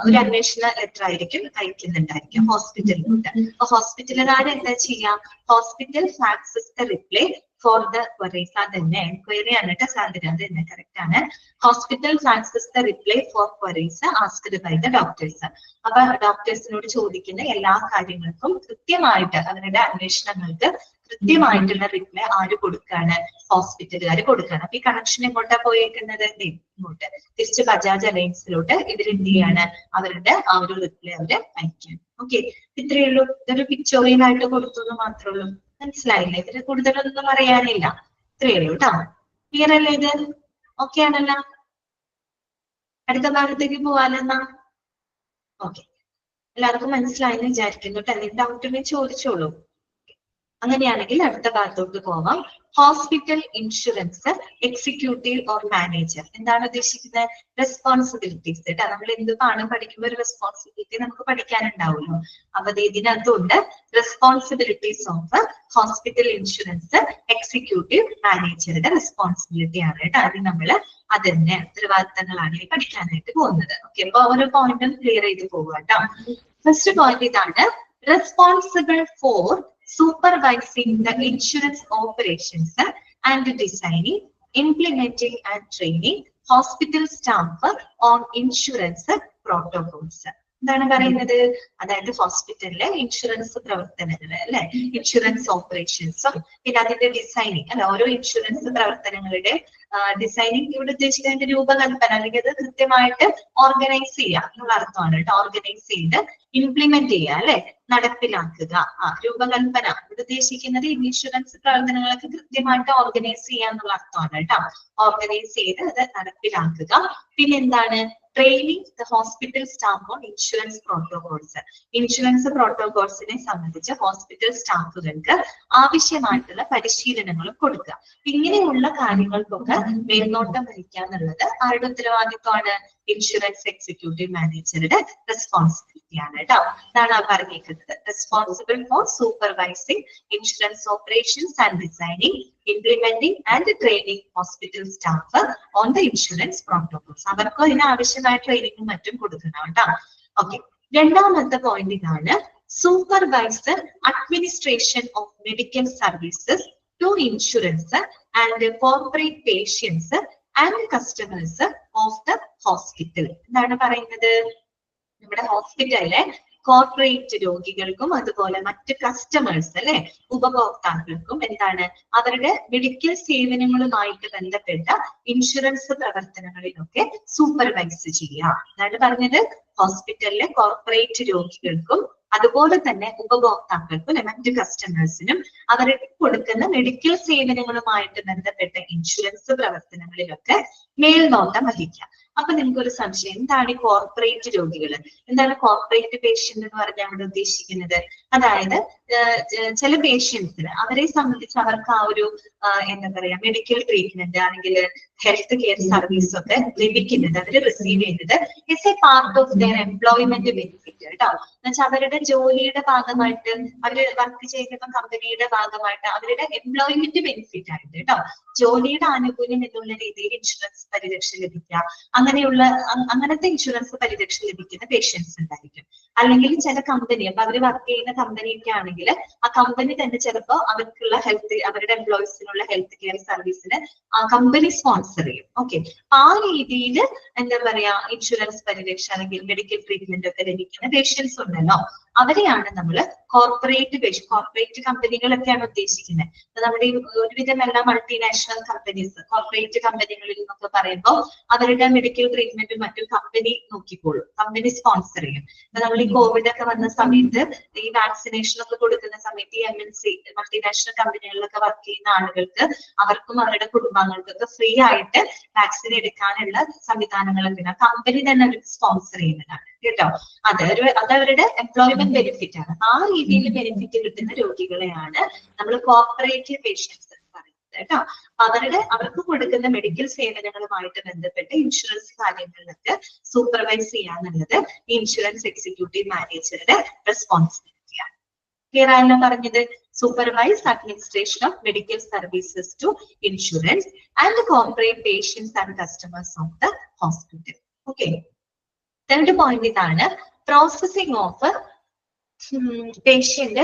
ഒരു അന്വേഷണ ലെറ്റർ ആയിരിക്കും അയക്കുന്നുണ്ടായിരിക്കും ഹോസ്പിറ്റലിലോട്ട്. അപ്പൊ ഹോസ്പിറ്റലിൽ ആരെന്താ ചെയ്യാം? Hospital faxes the reply for the queries. അതന്നെ എൻക്വയറി ആണ് കേട്ടോ സാധ്യത, അത് തന്നെ കറക്റ്റ് ആണ്. Hospital faxes the reply for queries asked by the doctors. അപ്പൊ ഡോക്ടേഴ്സിനോട് ചോദിക്കുന്ന എല്ലാ കാര്യങ്ങൾക്കും കൃത്യമായിട്ട് അവരുടെ അന്വേഷണങ്ങൾക്ക് കൃത്യമായിട്ടുള്ള റിപ്ലൈ ആര് കൊടുക്കാണ്? ഹോസ്പിറ്റലുകാർ കൊടുക്കാണ്. അപ്പൊ ഈ കണക്ഷൻ എങ്ങോട്ടാ പോയേക്കുന്നത്? ഇങ്ങോട്ട് തിരിച്ച് ബജാജ് അലയൻസിലോട്ട് ഇവരെന്ത് ചെയ്യാണ്? അവരുടെ ആ ഒരു റിപ്ലൈ അവര് അയക്കും. ഓക്കെ, ഇത്രയേ ഉള്ളൂ. ഇതൊരു പിക്ചോറിയൽ ആയിട്ട് കൊടുത്തു എന്ന് മാത്രമേ ഉള്ളൂ. മനസ്സിലായില്ലേ? ഇതിന് കൂടുതലൊന്നും അറിയാനില്ല. ഇത്രയേ ഉള്ളൂ കേട്ടോ. ക്ലിയർ അല്ലേ ഇത്? ഓക്കെ ആണല്ലോ? അടുത്ത ഭാഗത്തേക്ക് പോവാലെന്നാ. ഓക്കെ, എല്ലാവർക്കും മനസ്സിലായെന്ന് വിചാരിക്കുന്നു കേട്ടോ. എന്തെങ്കിലും ഡൗട്ട് ഉണ്ടെങ്കിൽ ചോദിച്ചോളൂ. അങ്ങനെയാണെങ്കിൽ അടുത്ത ഭാഗത്തോട്ട് പോവാം. Hospital insurance executive or manager. എന്താണ് ഉദ്ദേശിക്കുന്നത്? റെസ്പോൺസിബിലിറ്റീസ് കേട്ടോ. നമ്മൾ എന്ത് പാഠം പഠിക്കുമ്പോൾ ഒരു റെസ്പോൺസിബിലിറ്റി നമുക്ക് പഠിക്കാനുണ്ടാവുമല്ലോ. അപ്പൊ ഇതിനകത്തുണ്ട് responsibilities of hospital insurance executive മാനേജറുടെ റെസ്പോൺസിബിലിറ്റി ആണ് കേട്ടോ. അത് നമ്മൾ അതിന്റെ ഉത്തരവാദിത്തങ്ങളാണ് പഠിക്കാനായിട്ട് പോകുന്നത്. ഓക്കെ, അപ്പൊ ഓരോ പോയിന്റും ക്ലിയർ ചെയ്ത് പോവുക കേട്ടോ. ഫസ്റ്റ് പോയിന്റ് ഇതാണ്: responsible for supervising the insurance operations and designing, implementing and training hospital staff on insurance protocols. എന്താണ് പറയുന്നത്? അതായത് ഹോസ്പിറ്റലിലെ ഇൻഷുറൻസ് പ്രവർത്തനങ്ങൾ അല്ലെ, ഇൻഷുറൻസ് ഓപ്പറേഷൻസും പിന്നെ അതിന്റെ ഡിസൈനിങ് അല്ലെ, ഓരോ ഇൻഷുറൻസ് പ്രവർത്തനങ്ങളുടെ ഡിസൈനിങ് ഇവിടെ ഉദ്ദേശിക്കുന്നതിന്റെ രൂപകൽപ്പന അല്ലെങ്കിൽ അത് കൃത്യമായിട്ട് ഓർഗനൈസ് ചെയ്യുക എന്നുള്ള അർത്ഥമാണ് കേട്ടോ. ഓർഗനൈസ് ചെയ്ത് ഇംപ്ലിമെന്റ് ചെയ്യുക അല്ലെ, നടപ്പിലാക്കുക. രൂപകൽപ്പന ഇവിടെ ഉദ്ദേശിക്കുന്നത് ഇൻഷുറൻസ് പ്രവർത്തനങ്ങളൊക്കെ കൃത്യമായിട്ട് ഓർഗനൈസ് ചെയ്യുക എന്നുള്ള അർത്ഥമാണ് കേട്ടോ. ഓർഗനൈസ് ചെയ്ത് അത് നടപ്പിലാക്കുക. പിന്നെന്താണ്? Training the hospital staff on insurance protocols. Insurance പ്രോട്ടോകോൾസിനെ സംബന്ധിച്ച് ഹോസ്പിറ്റൽ സ്റ്റാഫുകൾക്ക് ആവശ്യമായിട്ടുള്ള പരിശീലനങ്ങളും കൊടുക്കുക. ഇങ്ങനെയുള്ള കാര്യങ്ങൾക്കൊക്കെ മേൽനോട്ടം വഹിക്കുക എന്നുള്ളത് ആരുടെ ഉത്തരവാദിത്വമാണ്? ഇൻഷുറൻസ് എക്സിക്യൂട്ടീവ് മാനേജറുടെ റെസ്പോൺസിബിലിറ്റി ആണ് കേട്ടോ. ഇതാണ് പറഞ്ഞിരിക്കുന്നത്. Responsible for supervising insurance operations and designing, implementing and training hospital staff on the insurance protocols. അവർക്ക് അതിന് ആവശ്യമായ ട്രെയിനിങ്ങും മറ്റും കൊടുക്കണം കേട്ടോ. ഓക്കെ, രണ്ടാമത്തെ പോയിന്റ് ഇതാണ്: supervisor administration of medical services to insurance and corporate patients and customers of the hospital. എന്താണ് പറയുന്നത്? നമ്മുടെ ഹോസ്പിറ്റലിലെ കോർപ്പറേറ്റ് രോഗികൾക്കും അതുപോലെ മറ്റ് കസ്റ്റമേഴ്സ് അല്ലെ, ഉപഭോക്താക്കൾക്കും എന്താണ് അവരുടെ മെഡിക്കൽ സേവനങ്ങളുമായിട്ട് ബന്ധപ്പെട്ട ഇൻഷുറൻസ് പ്രവർത്തനങ്ങളിലൊക്കെ സൂപ്പർവൈസ് ചെയ്യുക. അതാണ് പറഞ്ഞത്. ഹോസ്പിറ്റലിലെ കോർപ്പറേറ്റ് രോഗികൾക്കും അതുപോലെ തന്നെ ഉപഭോക്താക്കൾക്കും അല്ലെ മറ്റ് കസ്റ്റമേഴ്സിനും അവർക്ക് കൊടുക്കുന്ന മെഡിക്കൽ സേവനങ്ങളുമായിട്ട് ബന്ധപ്പെട്ട ഇൻഷുറൻസ് പ്രവർത്തനങ്ങളിലൊക്കെ മേൽനോട്ടം വഹിക്കാം. അപ്പൊ നിങ്ങൾക്ക് ഒരു സംശയം, എന്താണ് ഈ കോർപ്പറേറ്റ് രോഗികൾ? എന്താണ് കോർപ്പറേറ്റ് പേഷ്യന്റ് എന്ന് പറഞ്ഞാൽ അവിടെ ഉദ്ദേശിക്കുന്നത്? അതായത് ചില പേഷ്യൻസിന് അവരെ സംബന്ധിച്ച് അവർക്ക് ആ ഒരു എന്താ പറയാ മെഡിക്കൽ ട്രീറ്റ്മെന്റ് അല്ലെങ്കിൽ ഹെൽത്ത് കെയർ സർവീസ് ഒക്കെ ലഭിക്കുന്നത്, അവർ റിസീവ് ചെയ്യുന്നത് it's A part of their employment benefit കേട്ടോ. എന്നുവെച്ചാൽ അവരുടെ ജോലിയുടെ ഭാഗമായിട്ട്, അവര് വർക്ക് ചെയ്യുന്ന കമ്പനിയുടെ ഭാഗമായിട്ട് അവരുടെ എംപ്ലോയ്മെന്റ് ബെനിഫിറ്റ് ആയിട്ട് കേട്ടോ, ജോലിയുടെ ആനുകൂല്യം എന്നുള്ള രീതിയിൽ ഇൻഷുറൻസ് പരിരക്ഷ ലഭിക്കുക. അങ്ങനെയുള്ള അങ്ങനത്തെ ഇൻഷുറൻസ് പരിരക്ഷ ലഭിക്കുന്ന പേഷ്യൻസ് ഉണ്ടായിരിക്കും. അല്ലെങ്കിൽ ചില കമ്പനി, അപ്പൊ അവര് വർക്ക് ചെയ്യുന്ന കമ്പനിയൊക്കെ ആണെങ്കിൽ ആ കമ്പനി തന്നെ ചിലപ്പോൾ അവർക്കുള്ള ഹെൽത്ത്, അവരുടെ എംപ്ലോയീസിനുള്ള ഹെൽത്ത് കെയർ സർവീസിന് ആ കമ്പനി സ്പോൺസർ ചെയ്യും. ഓക്കെ, ആ രീതിയിൽ എന്താ പറയാ ഇൻഷുറൻസ് പരിരക്ഷ അല്ലെങ്കിൽ മെഡിക്കൽ ട്രീറ്റ്മെന്റ് ഒക്കെ ലഭിക്കുന്ന പേഷ്യൻസ് ഉണ്ടല്ലോ, അവരെയാണ് നമ്മൾ കോർപ്പറേറ്റ് കമ്പനികളൊക്കെയാണ് ഉദ്ദേശിക്കുന്നത്. നമ്മുടെ ഒരുവിധം എല്ലാ മൾട്ടിനാഷണൽ കമ്പനീസ്, കോർപ്പറേറ്റ് കമ്പനികളിൽ എന്നൊക്കെ പറയുമ്പോൾ അവരുടെ മെഡിക്കൽ ട്രീറ്റ്മെന്റും മറ്റും കമ്പനി നോക്കിക്കോളും, കമ്പനി സ്പോൺസർ ചെയ്യും. നമ്മൾ ഈ കോവിഡ് ഒക്കെ വന്ന സമയത്ത് ഈ വാക്സിനേഷൻ ഒക്കെ കൊടുക്കുന്ന സമയത്ത് ഈ MNC മൾട്ടിനാഷണൽ കമ്പനികളിലൊക്കെ വർക്ക് ചെയ്യുന്ന ആളുകൾക്ക്, അവർക്കും അവരുടെ കുടുംബാംഗങ്ങൾക്കൊക്കെ ഫ്രീ ആയിട്ട് വാക്സിൻ എടുക്കാനുള്ള സംവിധാനങ്ങളൊക്കെ കമ്പനി തന്നെ അവർക്ക് സ്പോൺസർ ചെയ്യുന്നതാണ് കേട്ടോ. അതവരുടെ എംപ്ലോയ്മെന്റ് ബെനിഫിറ്റ് ആണ്. ആ രീതിയിൽ ബെനിഫിറ്റ് കിട്ടുന്ന രോഗികളെയാണ് നമ്മൾ കോർപ്പറേറ്റ് പേഷ്യൻസ് എന്ന് പറയുന്നത് കേട്ടോ. അവർക്ക് കൊടുക്കുന്ന മെഡിക്കൽ സേവനങ്ങളുമായിട്ട് ബന്ധപ്പെട്ട് ഇൻഷുറൻസ് കാര്യങ്ങളിലൊക്കെ സൂപ്പർവൈസ് ചെയ്യാന്നുള്ളത് ഇൻഷുറൻസ് എക്സിക്യൂട്ടീവ് മാനേജറുടെ റെസ്പോൺസിബിലിറ്റിയാണ്. ക്ലിയർ ആയല്ലോ പറഞ്ഞത്? Supervise administration of medical services to insurance and corporate patients and customers of the hospital. Okay, third point ഇതാണ്, processing of patient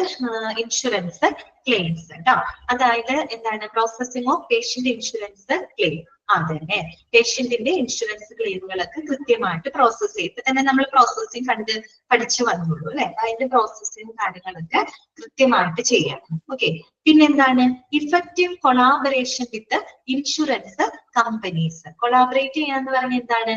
insurance claims കേട്ടോ. അതായത് എന്താണ് processing of patient insurance claim? അതന്നെ, പേഷ്യന്റിന്റെ insurance ക്ലെയിമുകളൊക്കെ കൃത്യമായിട്ട് പ്രോസസ് ചെയ്ത് തന്നെ നമ്മൾ പ്രോസസ്സിംഗ് പഠിച്ചു വന്നുള്ളൂ അല്ലെ. അതിന്റെ പ്രോസസ്സിംഗ് കാര്യങ്ങളൊക്കെ കൃത്യമായിട്ട് ചെയ്യാം. ഓക്കെ, പിന്നെന്താണ് ഇഫക്റ്റീവ് കൊളാബറേഷൻ വിത്ത് ഇൻഷുറൻസ് കമ്പനീസ്. കൊളാബറേറ്റ് ചെയ്യാന്ന് പറഞ്ഞാൽ എന്താണ്?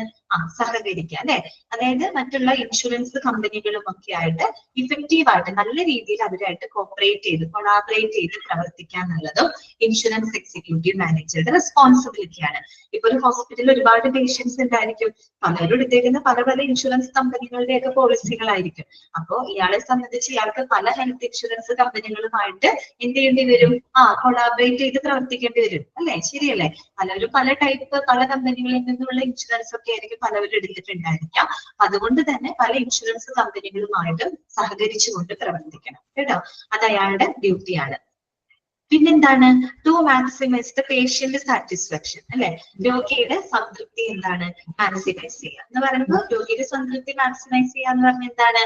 സഹകരിക്കുക അല്ലെ. അതായത് മറ്റുള്ള ഇൻഷുറൻസ് കമ്പനികളും ഒക്കെ ആയിട്ട് ഇഫക്റ്റീവ് ആയിട്ട് നല്ല രീതിയിൽ അവരായിട്ട് കോപ്പറേറ്റ് ചെയ്ത് കൊളാബറേറ്റ് ചെയ്ത് പ്രവർത്തിക്കുക എന്നുള്ളതും ഇൻഷുറൻസ് എക്സിക്യൂട്ടീവ് മാനേജറുടെ റെസ്പോൺസിബിലിറ്റിയാണ്. ഇപ്പൊ ഒരു ഹോസ്പിറ്റലിൽ ഒരുപാട് പേഷ്യൻസ് ഉണ്ടായിരിക്കും, പലരും എടുത്തേക്കുന്ന പല പല ഇൻഷുറൻസ് കമ്പനികളുടെയൊക്കെ പോളിസികളായിരിക്കും. അപ്പോൾ ഇയാളെ സംബന്ധിച്ച് ഇയാൾക്ക് പല ഹെൽത്ത് ഇൻഷുറൻസ് കമ്പനികളുമായിട്ട് എന്ത് ചെയ്യേണ്ടി വരും? കൊളാബറേറ്റ് ചെയ്ത് പ്രവർത്തിക്കേണ്ടി വരും അല്ലെ, ശരിയല്ലേ? പലരും പല ടൈപ്പ് പല കമ്പനികളിൽ നിന്നുള്ള ഇൻഷുറൻസ് ഒക്കെ ആയിരിക്കും പലവരും എടുത്തിട്ടുണ്ടായിരിക്കാം. അതുകൊണ്ട് തന്നെ പല ഇൻഷുറൻസ് കമ്പനികളുമായിട്ടും സഹകരിച്ചുകൊണ്ട് പ്രവർത്തിക്കണം കേട്ടോ. അത് അയാളുടെ ഡ്യൂട്ടിയാണ്. പിന്നെന്താണ്? To maximise the patient satisfaction അല്ലെ. രോഗിയുടെ സംതൃപ്തി എന്താണ്? മാക്സിമൈസ് ചെയ്യുക എന്ന് പറയുമ്പോൾ രോഗിയുടെ സംതൃപ്തി മാക്സിമൈസ് ചെയ്യുക എന്ന് പറഞ്ഞാൽ എന്താണ്?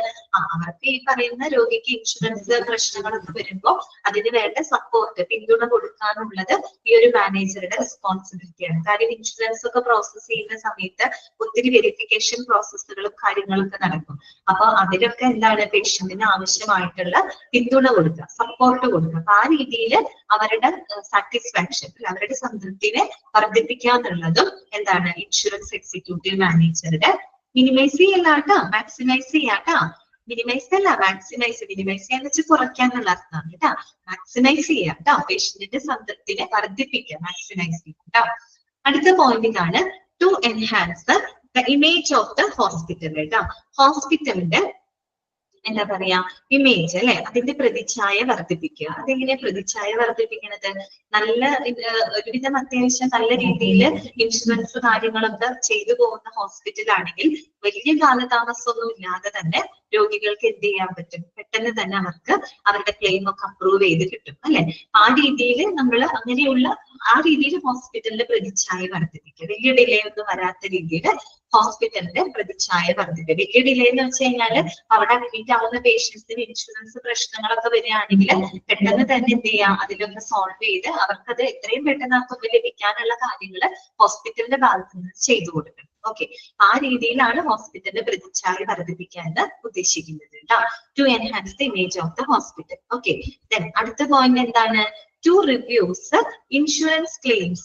അവർക്ക് ഈ പറയുന്ന രോഗിക്ക് ഇൻഷുറൻസ് പ്രശ്നങ്ങളൊക്കെ വരുമ്പോൾ അതിന് വേണ്ട സപ്പോർട്ട്, പിന്തുണ കൊടുക്കാനുള്ളത് ഈ ഒരു മാനേജറുടെ റെസ്പോൺസിബിലിറ്റിയാണ്. കാര്യം ഇൻഷുറൻസ് ഒക്കെ പ്രോസസ് ചെയ്യുന്ന സമയത്ത് ഒത്തിരി വെരിഫിക്കേഷൻ പ്രോസസ്സുകളും കാര്യങ്ങളൊക്കെ നടക്കും. അപ്പൊ അതിലൊക്കെ എന്താണ്? പേഷ്യന്റിന് ആവശ്യമായിട്ടുള്ള പിന്തുണ കൊടുക്കുക, സപ്പോർട്ട് കൊടുക്കുക. അപ്പൊ ആ രീതിയിൽ അവരുടെ സാറ്റിസ്ഫാക്ഷൻ, അവരുടെ സംതൃപ്തിനെ വർദ്ധിപ്പിക്കുക എന്നുള്ളതും എന്താണ്? ഇൻഷുറൻസ് എക്സിക്യൂട്ടീവ് മാനേജറുടെ മിനിമൈസ് ചെയ്യല്ലാട്ടോ, മാക്സിമൈസ് ചെയ്യാട്ടോ. മിനിമൈസ് അല്ല, മാക്സിമൈസ്. മിനിമൈസ് ചെയ്യാന്ന് വെച്ചാൽ കുറയ്ക്കാന്നുള്ള അർത്ഥമാണ് കേട്ടോ. മാക്സിമൈസ് ചെയ്യാം കേട്ടോ, പേഷ്യന്റിന്റെ സംതൃപ്തിനെ വർദ്ധിപ്പിക്കുക, മാക്സിമൈസ് ചെയ്യാം കേട്ടോ. അടുത്ത പോയിന്റ് ഇതാണ്, to enhance the image of the hospital കേട്ടോ. ഹോസ്പിറ്റലിന്റെ എന്താ പറയാ ഇമേജ് അല്ലെ, അതിന്റെ പ്രതിച്ഛായ വർദ്ധിപ്പിക്കുക. അതെങ്ങനെയാ പ്രതിച്ഛായ വർദ്ധിപ്പിക്കുന്നത്? നല്ല ഒരുവിധം അത്യാവശ്യം നല്ല രീതിയിൽ ഇൻഷുറൻസ് കാര്യങ്ങളൊക്കെ ചെയ്തു പോകുന്ന ഹോസ്പിറ്റലാണെങ്കിൽ വലിയ കാലതാമസമൊന്നും ഇല്ലാതെ തന്നെ രോഗികൾക്ക് എന്ത് ചെയ്യാൻ പറ്റും? പെട്ടെന്ന് തന്നെ അവർക്ക് അവരുടെ ക്ലെയിം ഒക്കെ അപ്രൂവ് ചെയ്ത് കിട്ടും അല്ലെ. ആ രീതിയിൽ നമ്മൾ അങ്ങനെയുള്ള ആ രീതിയിൽ ഹോസ്പിറ്റലിന്റെ പ്രതിച്ഛായ വർദ്ധിപ്പിക്കുക. വലിയ ഡിലേ ഒന്നും വരാത്ത രീതിയിൽ ഹോസ്പിറ്റലിന്റെ പ്രതിച്ഛായ വർദ്ധിപ്പിക്കുക. വലിയ ഡിലേ എന്ന് വെച്ച് കഴിഞ്ഞാല് അവിടെ അഡ്മിറ്റ് ആവുന്ന പേഷ്യൻസിന് ഇൻഷുറൻസ് പ്രശ്നങ്ങളൊക്കെ വരികയാണെങ്കിൽ പെട്ടെന്ന് തന്നെ എന്ത് ചെയ്യാം? അതിലൊന്ന് സോൾവ് ചെയ്ത് അവർക്കത് എത്രയും പെട്ടെന്ന് അവർക്ക് ലഭിക്കാനുള്ള കാര്യങ്ങൾ ഹോസ്പിറ്റലിന്റെ ഭാഗത്ത് നിന്ന് ചെയ്തു കൊടുക്കണം. ഓക്കെ, ആ രീതിയിലാണ് ഹോസ്പിറ്റലിന്റെ പ്രതിച്ഛായ വർദ്ധിപ്പിക്കാൻ ഉദ്ദേശിക്കുന്നത് to enhance the image of the hospital. Okay, അടുത്ത പോയിന്റ് എന്താണ്? to reviews insurance claims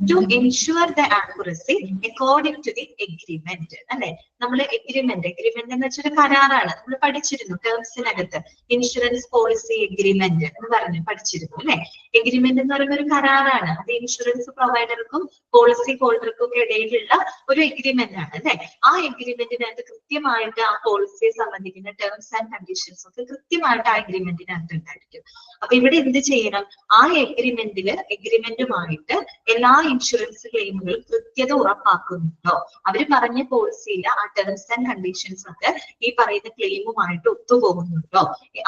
to ensure the accuracy according to the agreement അല്ലെ. നമ്മൾ എഗ്രിമെന്റ് എന്ന് വെച്ചൊരു കരാറാണ്, നമ്മൾ പഠിച്ചിരുന്നു ടേംസിനകത്ത്. ഇൻഷുറൻസ് പോളിസി എഗ്രിമെന്റ് എന്ന് പറഞ്ഞ് പഠിച്ചിരുന്നു അല്ലെ. എഗ്രിമെന്റ് എന്ന് പറയുന്ന ഒരു കരാറാണ്. അത് ഇൻഷുറൻസ് പ്രൊവൈഡർക്കും പോളിസി ഹോൾഡർക്കും ഒക്കെ ഇടയിലുള്ള ഒരു എഗ്രിമെന്റ് ആണ് അല്ലെ. ആ എഗ്രിമെന്റിനകത്ത് കൃത്യമായിട്ട് ആ പോളിസിയെ സംബന്ധിക്കുന്ന ടേംസ് ആൻഡ് കണ്ടീഷൻസ് ഒക്കെ കൃത്യമായിട്ട് ആ എഗ്രിമെന്റിനകത്ത് ഉണ്ടായിരിക്കും. അപ്പൊ ഇവിടെ എന്ത് ചെയ്യണം? ആ എഗ്രിമെന്റുമായിട്ട് എല്ലാ ഇൻഷുറൻസ് ക്ലെയിമുകളും കൃത്യത ഉറപ്പാക്കുന്നുണ്ടോ? അവര് പറഞ്ഞ പോളിസിയിൽ ആ ടേംസ് ആൻഡ് കണ്ടീഷൻസ് ഒക്കെ ഈ പറയുന്ന ക്ലെയിമുമായിട്ട് ഒത്തുപോകുന്നുണ്ടോ?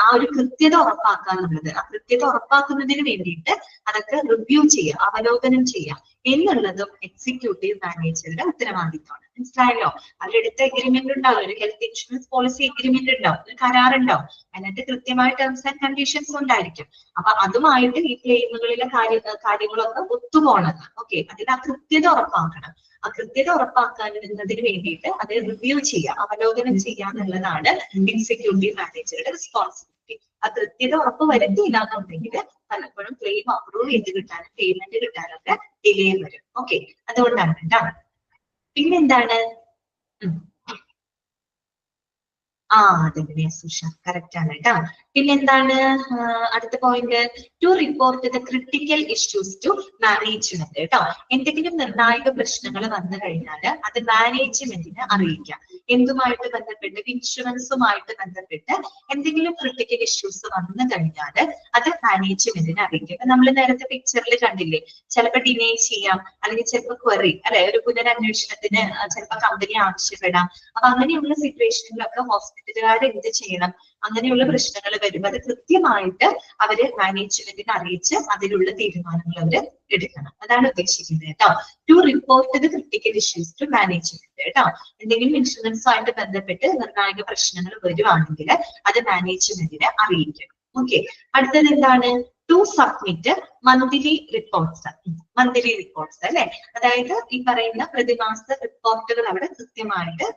ആ ഒരു കൃത്യത ഉറപ്പാക്കാന്നുള്ളത്, ആ കൃത്യത ഉറപ്പാക്കുന്നതിന് വേണ്ടിയിട്ട് അതൊക്കെ റിവ്യൂ ചെയ്യുക, അവലോകനം ചെയ്യുക എന്നുള്ളതും എക്സിക്യൂട്ടീവ് മാനേജറുടെ ഉത്തരവാദിത്തമാണ് മനസ്സിലായല്ലോ? അവരെടുത്ത എഗ്രിമെന്റ് ഉണ്ടാവും, ഒരു ഹെൽത്ത് ഇൻഷുറൻസ് പോളിസി എഗ്രിമെന്റ് ഉണ്ടാവും, ഒരു കരാറുണ്ടാവും, അതിനകത്ത് കൃത്യമായ ടേംസ് ആൻഡ് കണ്ടീഷൻസ് ഉണ്ടായിരിക്കും. അപ്പൊ അതുമായിട്ട് ഈ ക്ലെയിമുകളിലെ കാര്യങ്ങളൊക്കെ ഒത്തുപോകണം. ഓക്കെ, അതിൽ ആ കൃത്യത ഉറപ്പാക്കണം. ആ കൃത്യത ഉറപ്പാക്കുന്നതിന് വേണ്ടിയിട്ട് അത് റിവ്യൂ ചെയ്യുക, അവലോകനം ചെയ്യുക എന്നുള്ളതാണ് എക്സിക്യൂട്ടീവ് മാനേജറുടെ റെസ്പോൺസിബിലിറ്റി. ആ കൃത്യത ഉറപ്പ് വരുത്തിയില്ല എന്നുണ്ടെങ്കിൽ പലപ്പോഴും ക്ലെയിം അപ്രൂവ് ചെയ്ത് കിട്ടാനും പേയ്മെന്റ് കിട്ടാനൊക്കെ ഡിലേ വരും. ഓക്കെ, അതുകൊണ്ടാണ് കേട്ടോ. പിന്നെന്താണ്? അതെ സുഷ, കറക്റ്റ് ആണ് കേട്ടോ. പിന്നെന്താണ് അടുത്ത point? To report the critical issues to management കേട്ടോ. എന്തെങ്കിലും നിർണായക പ്രശ്നങ്ങൾ വന്നു കഴിഞ്ഞാൽ അത് മാനേജ്മെന്റിനെ അറിയിക്കാം. എന്തുമായിട്ട് ബന്ധപ്പെട്ട്? ഇൻഷുറൻസുമായിട്ട് ബന്ധപ്പെട്ട് എന്തെങ്കിലും ക്രിട്ടിക്കൽ ഇഷ്യൂസ് വന്നു കഴിഞ്ഞാൽ അത് മാനേജ്മെന്റിനെ അറിയിക്കാം. ഇപ്പൊ നമ്മൾ നേരത്തെ പിക്ചറിൽ കണ്ടില്ലേ, ചിലപ്പോൾ ഡിനേ ചെയ്യാം, അല്ലെങ്കിൽ ചിലപ്പോൾ ക്വറി അല്ലെ, ഒരു പുനരന്വേഷണത്തിന് ചിലപ്പോൾ കമ്പനി ആവശ്യപ്പെടാം. അപ്പൊ അങ്ങനെയുള്ള സിറ്റുവേഷനിലൊക്കെ ഹോസ്പിറ്റലുകാർ എന്ത് ചെയ്യണം? അങ്ങനെയുള്ള പ്രശ്നങ്ങൾ വരുമ്പോൾ അത് കൃത്യമായിട്ട് അവര് മാനേജ്മെന്റിനെ അറിയിച്ച് അതിലുള്ള തീരുമാനങ്ങൾ അവര് എടുക്കണം. അതാണ് ഉദ്ദേശിക്കുന്നത് കേട്ടോ. To report the critical issues to management കേട്ടോ. എന്തെങ്കിലും ഇൻഷുറൻസുമായിട്ട് ബന്ധപ്പെട്ട് നിർണായക പ്രശ്നങ്ങൾ വരുവാണെങ്കിൽ അത് മാനേജ്മെന്റിനെ അറിയിക്കും. ഓക്കെ, അടുത്തത് എന്താണ്? To submit monthly reports. Monthly reports അല്ലെ, അതായത് ഈ പറയുന്ന പ്രതിമാസ റിപ്പോർട്ടുകൾ അവിടെ കൃത്യമായിട്ട്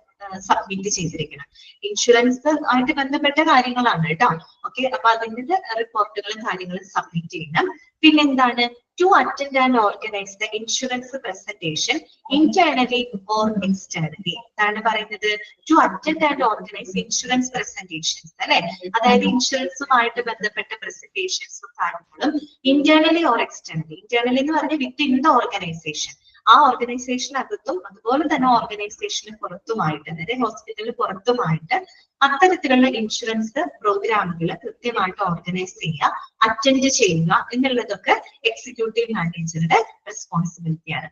സബ്മിറ്റ് ചെയ്തിരിക്കണം. ഇൻഷുറൻസ് ആയിട്ട് ബന്ധപ്പെട്ട കാര്യങ്ങളാണ് കേട്ടോ. ഓക്കെ, അപ്പൊ അതിന്റെ റിപ്പോർട്ടുകളും കാര്യങ്ങളും സബ്മിറ്റ് ചെയ്യണം. പിന്നെന്താണ്? To attend and organise the insurance presentation internally or externally. എന്താണ് പറയുന്നത്? To attend and organise insurance presentations അല്ലെ, അതായത് ഇൻഷുറൻസുമായിട്ട് ബന്ധപ്പെട്ട പ്രസന്റേഷൻസും കാര്യങ്ങളും ഇന്റേണലി ഓർ എക്സ്റ്റേണലി. ഇന്റേണലി എന്ന് പറഞ്ഞാൽ വിത്തിൻ ദ ഓർഗനൈസേഷൻ, ആ ഓർഗനൈസേഷനകത്തും അതുപോലെ തന്നെ ഓർഗനൈസേഷന് പുറത്തുമായിട്ട്, അതായത് ഹോസ്പിറ്റലിന് പുറത്തുമായിട്ട് അത്തരത്തിലുള്ള ഇൻഷുറൻസ് പ്രോഗ്രാമുകൾ കൃത്യമായിട്ട് ഓർഗനൈസ് ചെയ്യുക, അറ്റൻഡ് ചെയ്യുക എന്നുള്ളതൊക്കെ എക്സിക്യൂട്ടീവ് മാനേജറുടെ റെസ്പോൺസിബിലിറ്റിയാണ്.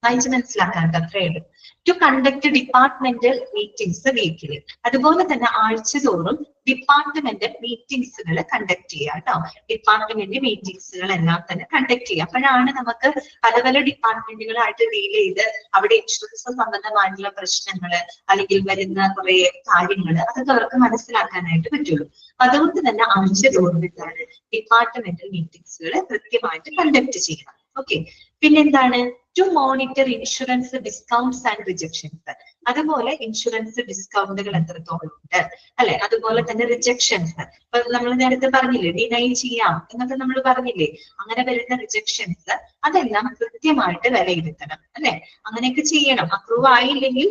വായിച്ച് മനസ്സിലാക്കാൻ അത്രയുള്ളൂ. To conduct departmental meetings weekly. അതുപോലെ തന്നെ ആഴ്ചതോറും ഡിപ്പാർട്ട്മെന്റൽ മീറ്റിംഗ്സുകൾ കണ്ടക്ട് ചെയ്യുക കേട്ടോ. ഡിപ്പാർട്ട്മെന്റ് മീറ്റിംഗ്സുകൾ എല്ലാം തന്നെ കണ്ടക്ട് ചെയ്യുക. അപ്പോഴാണ് നമുക്ക് പല പല ഡിപ്പാർട്ട്മെന്റുകളായിട്ട് ഡീൽ ചെയ്ത് അവിടെ ഇൻഷുറൻസ് സംബന്ധമായിട്ടുള്ള പ്രശ്നങ്ങൾ അല്ലെങ്കിൽ വരുന്ന കുറെ കാര്യങ്ങൾ അതൊക്കെ അവർക്ക് മനസ്സിലാക്കാനായിട്ട് പറ്റുള്ളൂ. അതുകൊണ്ട് തന്നെ ആഴ്ചതോറും എന്താണ് ഡിപ്പാർട്ട്മെന്റൽ മീറ്റിംഗ്സുകൾ കൃത്യമായിട്ട് കണ്ടക്ട് ചെയ്യണം. ഓക്കെ, പിന്നെന്താണ്? To monitor insurance discounts and rejections. അതുപോലെ ഇൻഷുറൻസ് ഡിസ്കൗണ്ടുകൾ എത്രത്തോളം ഉണ്ട് അല്ലെ, അതുപോലെ തന്നെ റിജക്ഷൻസ്. ഇപ്പൊ നമ്മൾ നേരത്തെ പറഞ്ഞില്ലേ ഡിനൈ ചെയ്യാം എന്നൊക്കെ നമ്മൾ പറഞ്ഞില്ലേ, അങ്ങനെ വരുന്ന റിജക്ഷൻസ് അതെല്ലാം കൃത്യമായിട്ട് വിലയിരുത്തണം അല്ലെ. അങ്ങനെയൊക്കെ ചെയ്യണം. അപ്രൂവ് ആയില്ലെങ്കിൽ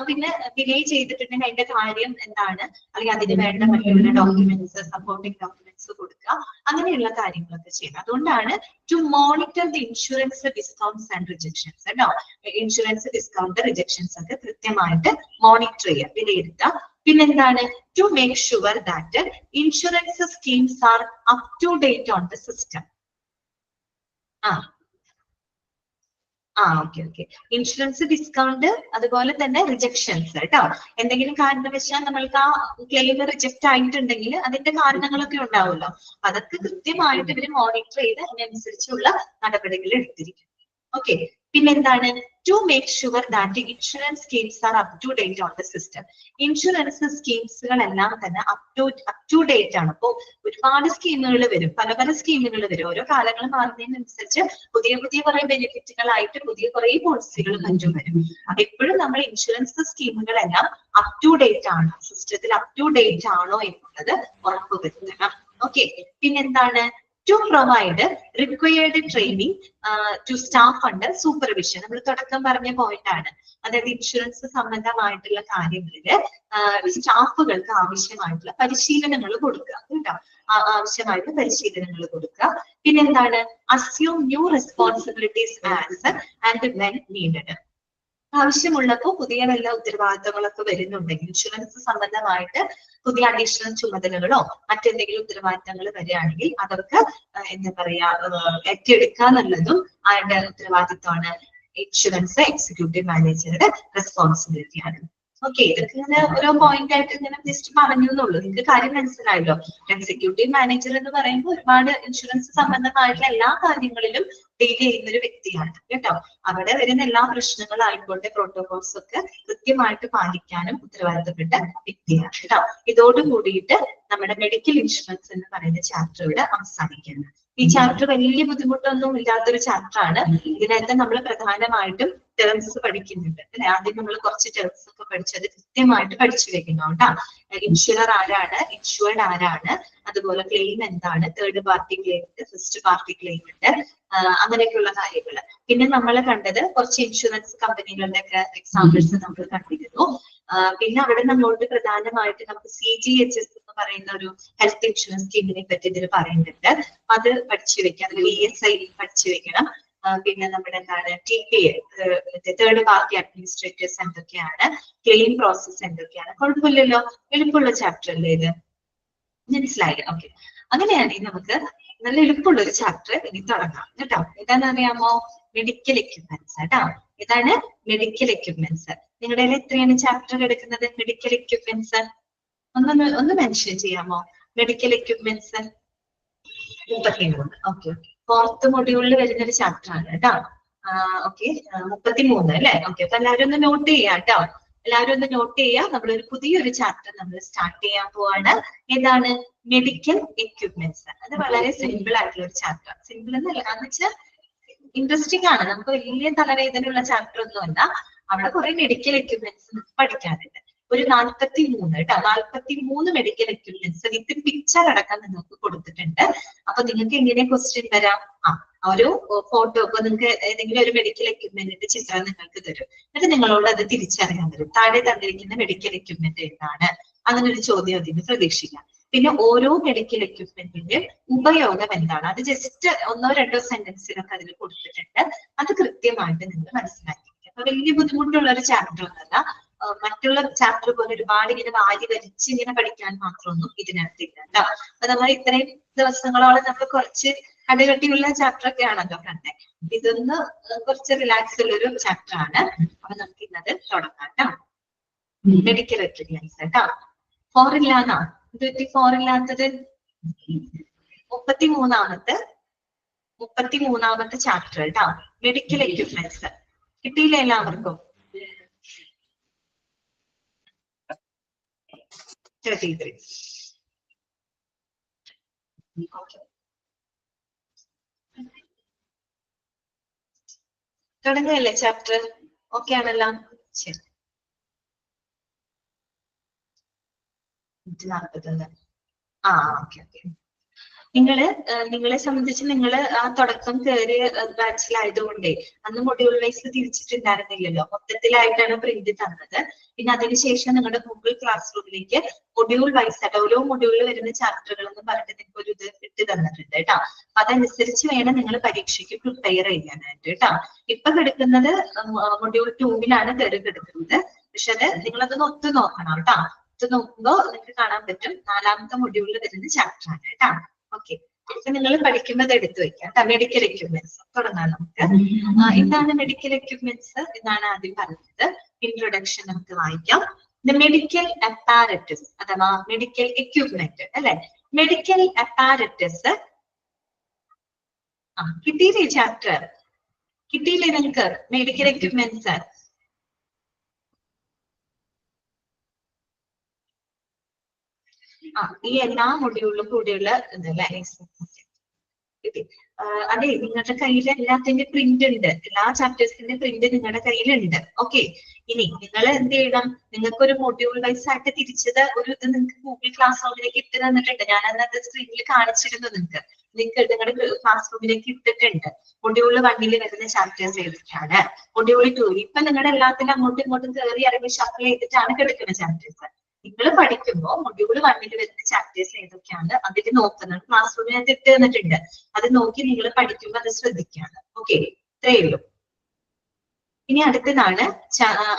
പിന്നെ ഡിലേ ചെയ്തിട്ടുണ്ടെങ്കിൽ അതിന്റെ കാര്യം എന്താണ്, അല്ലെങ്കിൽ അതിന് വേണ്ട മറ്റുള്ള ഡോക്യുമെന്റ്സ്, സപ്പോർട്ടിംഗ് ഡോക്യുമെന്റ്സ് കൊടുക്കുക, അങ്ങനെയുള്ള കാര്യങ്ങളൊക്കെ ചെയ്യണം. അതുകൊണ്ടാണ് to monitor the insurance discounts and rejections കേട്ടോ. ഇൻഷുറൻസ് ഡിസ്കൗണ്ട് റിജക്ഷൻസ് ഒക്കെ കൃത്യമായിട്ട് മോണിറ്റർ ചെയ്യുക, വിലയിരുത്തുക. പിന്നെന്താണ്? To make sure that insurance schemes are up to date on the system. Okay. Insurance discount അതുപോലെ തന്നെ റിജക്ഷൻസ് കേട്ടോ. എന്തെങ്കിലും കാരണവശാൽ നമ്മൾക്ക് ആ ക്ലെയിം റിജക്ട് ആയിട്ടുണ്ടെങ്കിൽ അതിന്റെ കാരണങ്ങളൊക്കെ ഉണ്ടാവുമല്ലോ, അതൊക്കെ കൃത്യമായിട്ട് ഇവര് മോണിറ്റർ ചെയ്ത് അതിനനുസരിച്ചുള്ള നടപടികൾ എടുത്തിരിക്കും. ഓക്കെ, പിന്നെന്താണ്? To make sure that insurance schemes are up to date on the system. Insurance സ്കീംസുകളെല്ലാം തന്നെ അപ് ടു ഡേറ്റ് ആണ്. അപ്പോൾ ഒരുപാട് സ്കീമുകൾ വരും, പല പല സ്കീമുകൾ വരും. ഓരോ കാലങ്ങൾ മാറുന്നതിനനുസരിച്ച് പുതിയ പുതിയ കുറെ ബെനിഫിറ്റുകളായിട്ട് പുതിയ കുറെ പോളിസികൾ മറ്റും വരും. അപ്പൊ എപ്പോഴും നമ്മൾ ഇൻഷുറൻസ് സ്കീമുകളെല്ലാം അപ് ടു ഡേറ്റ് ആണ്, സിസ്റ്റത്തിൽ അപ് ടു ഡേറ്റ് ആണോ എന്നുള്ളത് ഉറപ്പുവരുത്തണം. ഓക്കെ, പിന്നെന്താണ്? To provide required training to staff under supervision. നമ്മൾ തുടക്കം പറഞ്ഞ പോയിന്റ് ആണ്. അതായത് ഇൻഷുറൻസ് സംബന്ധമായിട്ടുള്ള കാര്യങ്ങളില് സ്റ്റാഫുകൾക്ക് ആവശ്യമായിട്ടുള്ള പരിശീലനങ്ങൾ കൊടുക്കുക കേട്ടോ. ആവശ്യമായിട്ടുള്ള പരിശീലനങ്ങൾ കൊടുക്കുക. പിന്നെന്താണ്? Assume new responsibilities as and when needed. ആവശ്യമുള്ളപ്പോൾ പുതിയ വല്ല ഉത്തരവാദിത്തങ്ങളൊക്കെ വരുന്നുണ്ടെങ്കിൽ, ഇൻഷുറൻസ് സംബന്ധമായിട്ട് പുതിയ അഡീഷണൽ ചുമതലകളോ മറ്റെന്തെങ്കിലും ഉത്തരവാദിത്തങ്ങൾ വരികയാണെങ്കിൽ അതൊക്കെ എന്താ പറയാ ഏറ്റെടുക്കുക എന്നുള്ളതും അവരുടെ ഉത്തരവാദിത്തമാണ്. ഇൻഷുറൻസ് എക്സിക്യൂട്ടീവ് മാനേജറുടെ റെസ്പോൺസിബിലിറ്റിയാണ്. ഓക്കെ, ഇതൊക്കെ ഇങ്ങനെ ഓരോ പോയിന്റ് ആയിട്ട് ഇങ്ങനെ ജസ്റ്റ് പറഞ്ഞു എന്നുള്ളൂ. നിങ്ങൾക്ക് കാര്യം മനസ്സിലായല്ലോ. എക്സിക്യൂട്ടീവ് മാനേജർ എന്ന് പറയുമ്പോൾ ഒരുപാട് ഇൻഷുറൻസ് സംബന്ധമായിട്ടുള്ള എല്ലാ കാര്യങ്ങളിലും ഡീൽ ചെയ്യുന്ന ഒരു വ്യക്തിയാണ് കേട്ടോ. അവിടെ വരുന്ന എല്ലാ പ്രശ്നങ്ങളായിക്കോട്ടെ പ്രോട്ടോകോൾസ് ഒക്കെ കൃത്യമായിട്ട് പാലിക്കാനും ഉത്തരവാദിത്തപ്പെട്ട വ്യക്തിയാണ് കേട്ടോ. ഇതോട് കൂടിയിട്ട് നമ്മുടെ മെഡിക്കൽ ഇൻഷുറൻസ് എന്ന് പറയുന്ന ചാപ്റ്റർ ഇവിടെ അവസാനിക്കുന്നു. ഈ ചാപ്റ്റർ വലിയ ബുദ്ധിമുട്ടൊന്നും ഇല്ലാത്തൊരു ചാപ്റ്റർ ആണ്. ഇതിനകത്ത് നമ്മൾ പ്രധാനമായിട്ടും ടേംസ് പഠിക്കുന്നുണ്ട് അല്ലെ. ആദ്യം നമ്മൾ കുറച്ച് ടേംസ് ഒക്കെ പഠിച്ചത് കൃത്യമായിട്ട് പഠിച്ചു വെക്കുന്നു കേട്ടോ. ഇൻഷുറർ ആരാണ്, ഇൻഷുർഡ് ആരാണ്, അതുപോലെ ക്ലെയിം എന്താണ്, തേർഡ് പാർട്ടി ക്ലെയിം ഉണ്ട്, ഫസ്റ്റ് പാർട്ടി ക്ലെയിം ഉണ്ട്, അങ്ങനെയൊക്കെയുള്ള കാര്യങ്ങൾ. പിന്നെ നമ്മൾ കണ്ടത് കുറച്ച് ഇൻഷുറൻസ് കമ്പനികളുടെ ഒക്കെ എക്സാമ്പിൾസ് നമ്മൾ കണ്ടിരുന്നു. പിന്നെ അവിടെ നമ്മളോട് പ്രധാനമായിട്ട് നമുക്ക് CGHS എന്ന് പറയുന്ന ഒരു ഹെൽത്ത് ഇൻഷുറൻസ് സ്കീമിനെ പറ്റി ഇതിൽ പറയുന്നുണ്ട്. അത് പഠിച്ചു വെക്കാം. അതിൽ ESI പഠിച്ചു വെക്കണം. പിന്നെ നമ്മുടെ എന്താണ് TPA, തേർഡ് പാർട്ടി അഡ്മിനിസ്ട്രേറ്റേഴ്സ് എന്തൊക്കെയാണ്, ക്ലെയിം പ്രോസസ് എന്തൊക്കെയാണ്. കുഴപ്പമില്ലല്ലോ, എളുപ്പമുള്ള ചാപ്റ്റർ അല്ലേ ഇത്, മനസ്സിലായി? ഓക്കെ, അങ്ങനെയാണെങ്കിൽ നമുക്ക് നല്ല എളുപ്പമുള്ള ഒരു ചാപ്റ്റർ ഇനി തുടങ്ങാം കേട്ടോ. ഏതാണെന്ന് അറിയാമോ? മെഡിക്കൽ എക്യുപ്മെന്റ്സ് കേട്ടോ. ഇതാണ് മെഡിക്കൽ എക്യുപ്മെന്റ്സ്. നിങ്ങളുടെ എത്രയാണ് ചാപ്റ്റർ എടുക്കുന്നത്? മെഡിക്കൽ എക്യുപ്മെന്റ്സ് ഒന്ന് മെൻഷൻ ചെയ്യാമോ? Medical equipments 33. ഓക്കെ, ഫോർത്ത് മൊഡ്യൂളിൽ വരുന്ന ഒരു ചാപ്റ്റർ ആണ് കേട്ടോ. ഓക്കെ, 33 അല്ലെ. ഓക്കെ, അപ്പൊ എല്ലാവരും ഒന്ന് നോട്ട് ചെയ്യാം കേട്ടോ. എല്ലാവരും ഒന്ന് നോട്ട് ചെയ്യാം. നമ്മളൊരു പുതിയൊരു ചാപ്റ്റർ നമ്മൾ സ്റ്റാർട്ട് ചെയ്യാൻ പോവാണ്. ഏതാണ്? Medical equipments. അത് വളരെ സിമ്പിൾ ആയിട്ടുള്ള ഒരു ചാപ്റ്റർ. സിമ്പിൾ എന്നല്ല, എന്ന് വെച്ചാൽ ഇൻട്രസ്റ്റിംഗ് ആണ്. നമുക്ക് വലിയ തലവേദനയുള്ള ചാപ്റ്റർ ഒന്നും അല്ല. അവിടെ കുറെ മെഡിക്കൽ എക്യുപ്മെന്റ്സ് പഠിക്കാനുണ്ട്. ഒരു 43 കേട്ടോ. 43 മെഡിക്കൽ എക്യുപ്മെന്റ്സ് വിത്ത് പിക്ചർ അടക്കം നിങ്ങൾക്ക് കൊടുത്തിട്ടുണ്ട്. അപ്പൊ നിങ്ങൾക്ക് എങ്ങനെ ക്വസ്റ്റ്യൻ വരാം? ഒരു ഫോട്ടോ, ഇപ്പൊ നിങ്ങൾക്ക് ഏതെങ്കിലും ഒരു മെഡിക്കൽ എക്യുപ്മെന്റിന്റെ ചിത്രം നിങ്ങൾക്ക് തരും. എന്നിട്ട് നിങ്ങളോട് അത് തിരിച്ചറിയാൻ വരും. താഴെ തന്നിരിക്കുന്ന മെഡിക്കൽ എക്യുപ്മെന്റ് എന്താണ്? അങ്ങനെ ഒരു ചോദ്യം അതിന് പ്രതീക്ഷിക്കാം. പിന്നെ ഓരോ മെഡിക്കൽ എക്യുപ്മെന്റിന്റെ ഉപയോഗം എന്താണ്? അത് ജസ്റ്റ് 1-2 സെന്റൻസിലൊക്കെ അതിൽ കൊടുത്തിട്ടുണ്ട്. അത് കൃത്യമായിട്ട് നിങ്ങൾ മനസ്സിലാക്കി. അപ്പൊ വലിയ ബുദ്ധിമുട്ടുള്ള ഒരു ചാപ്റ്റർ ഒന്നല്ല. മറ്റുള്ള ചാപ്റ്റർ പോലെ ഒരുപാട് ഇങ്ങനെ വാരി വലിച്ച് ഇങ്ങനെ പഠിക്കാൻ മാത്രമൊന്നും ഇതിനകത്തില്ല കേട്ടോ. അപ്പൊ നമ്മൾ ഇത്രയും ദിവസങ്ങളോളം നമ്മൾ കുറച്ച് അടികട്ടിയുള്ള ചാപ്റ്റർ ഒക്കെ ആണല്ലോ കണ്ടേ. ഇതൊന്ന് കുറച്ച് റിലാക്സ് ഉള്ള ഒരു ചാപ്റ്റർ ആണ്. അപ്പൊ നമുക്ക് ഇന്നത് തുടങ്ങാം കേട്ടോ. മെഡിക്കൽ എക്യുപ്മെന്റ്സ് കേട്ടോ. 4 ഇല്ലാന്നാ? ഇത് 4 ഇല്ലാത്തത് 33ാമത്തെ ചാപ്റ്റർ കേട്ടോ. മെഡിക്കൽ എക്യുപ്മെന്റ്സ് കിട്ടിയില്ല എല്ലാവർക്കും? 33. തുടങ്ങുകയല്ലേ ചാപ്റ്റർ? ഓക്കെ ആണല്ലോ? ശരി. 41. Okay okay. നിങ്ങളെ സംബന്ധിച്ച് നിങ്ങൾ ആ തുടക്കം കയറിയ ബാച്ചിലായതുകൊണ്ടേ അന്ന് മൊഡ്യൂൾ വൈസ് തിരിച്ചിട്ടുണ്ടായിരുന്നില്ലല്ലോ. മൊത്തത്തിലായിട്ടാണ് പ്രിന്റ് തന്നത്. പിന്നെ അതിനുശേഷം നിങ്ങളുടെ ഗൂഗിൾ ക്ലാസ് റൂമിലേക്ക് മൊഡ്യൂൾ വൈസ് ആയിട്ട് ഓരോ മൊഡ്യൂളിൽ വരുന്ന ചാപ്റ്ററുകൾ എന്ന് പറഞ്ഞിട്ട് നിങ്ങൾക്ക് ഒരു ഇത് ഇട്ട് തന്നിട്ടുണ്ട് കേട്ടോ. അതനുസരിച്ച് വേണം നിങ്ങൾ പരീക്ഷയ്ക്ക് പ്രിപ്പയർ ചെയ്യാനായിട്ട് കേട്ടോ. ഇപ്പൊ കിടക്കുന്നത് മൊഡ്യൂൾ 2-ലാണ് കിടക്കുന്നത്. പക്ഷെ അത് നിങ്ങളതൊന്ന് ഒത്തു നോക്കണം കേട്ടോ. ഒത്തു നോക്കുമ്പോൾ നിങ്ങൾക്ക് കാണാൻ പറ്റും 4ാമത്തെ മൊഡ്യൂളിൽ വരുന്ന ചാപ്റ്റർ ആണ് കേട്ടോ. ഓക്കെ, അപ്പൊ നിങ്ങൾ പഠിക്കുന്നത് എടുത്തു വെക്കാം. മെഡിക്കൽ എക്യുപ്മെന്റ്സ് തുടങ്ങാം നമുക്ക്. എന്താണ് മെഡിക്കൽ എക്യുപ്മെന്റ്സ് എന്നാണ് ആദ്യം പറഞ്ഞത്. ഇൻട്രൊഡക്ഷൻ നമുക്ക് വായിക്കാം. ദ മെഡിക്കൽ അപ്പാരറ്റസ് അഥവാ മെഡിക്കൽ എക്യുപ്മെന്റ് അല്ലെ. മെഡിക്കൽ അപ്പാരറ്റസ് കിട്ടിയില്ലേ ചാപ്റ്റർ? കിട്ടിയില്ലേ നിങ്ങൾക്ക് മെഡിക്കൽ എക്യുപ്മെന്റ്സ്? ഈ എല്ലാ മൊഡ്യൂളിലും കൂടിയുള്ള ഇതല്ലേ. അതെ, നിങ്ങളുടെ കയ്യിൽ എല്ലാത്തിന്റെ പ്രിന്റ് ഉണ്ട്. എല്ലാ ചാപ്റ്റേഴ്സിന്റെ പ്രിന്റ് നിങ്ങളുടെ കയ്യിലുണ്ട്. ഓക്കെ, ഇനി നിങ്ങൾ എന്ത് ചെയ്യണം? നിങ്ങൾക്ക് ഒരു മൊഡ്യൂൾ വൈസ് ആയിട്ട് തിരിച്ചത് ഒരു ഇത് നിങ്ങൾക്ക് ഗൂഗിൾ ക്ലാസ് റൂമിലേക്ക് ഇട്ട് തന്നിട്ടുണ്ട്. ഞാൻ അന്നത്തെ സ്ക്രീനിൽ കാണിച്ചിരുന്നു. നിങ്ങൾക്ക് നിങ്ങളുടെ ക്ലാസ് റൂമിലേക്ക് ഇട്ടിട്ടുണ്ട്. മൊഡ്യൂൾ 1 വരുന്ന ചാപ്റ്റേഴ്സ് ഏതൊക്കെയാണ്, മൊഡ്യൂൾ 2 ഇപ്പൊ നിങ്ങളുടെ എല്ലാത്തിനും അങ്ങോട്ടും ഇങ്ങോട്ടും കയറി ഇറങ്ങി ഷഫിൾ ചെയ്തിട്ടാണ് കിടക്കുന്ന ചാപ്റ്റേഴ്സ്. നിങ്ങൾ പഠിക്കുമ്പോൾ മൊഡ്യൂൾ 1 വരുന്ന ചാപ്റ്റേഴ്സ് ഏതൊക്കെയാണ് അതിൽ നോക്കുന്നത്. ക്ലാസ് റൂമിനകത്ത് ഇട്ട് തന്നിട്ടുണ്ട്. അത് നോക്കി നിങ്ങൾ പഠിക്കുമ്പോൾ അത് ശ്രദ്ധിക്കാണ്. ഓക്കെ, ഇത്രയേ ഉള്ളൂ. ഇനി അടുത്തതാണ്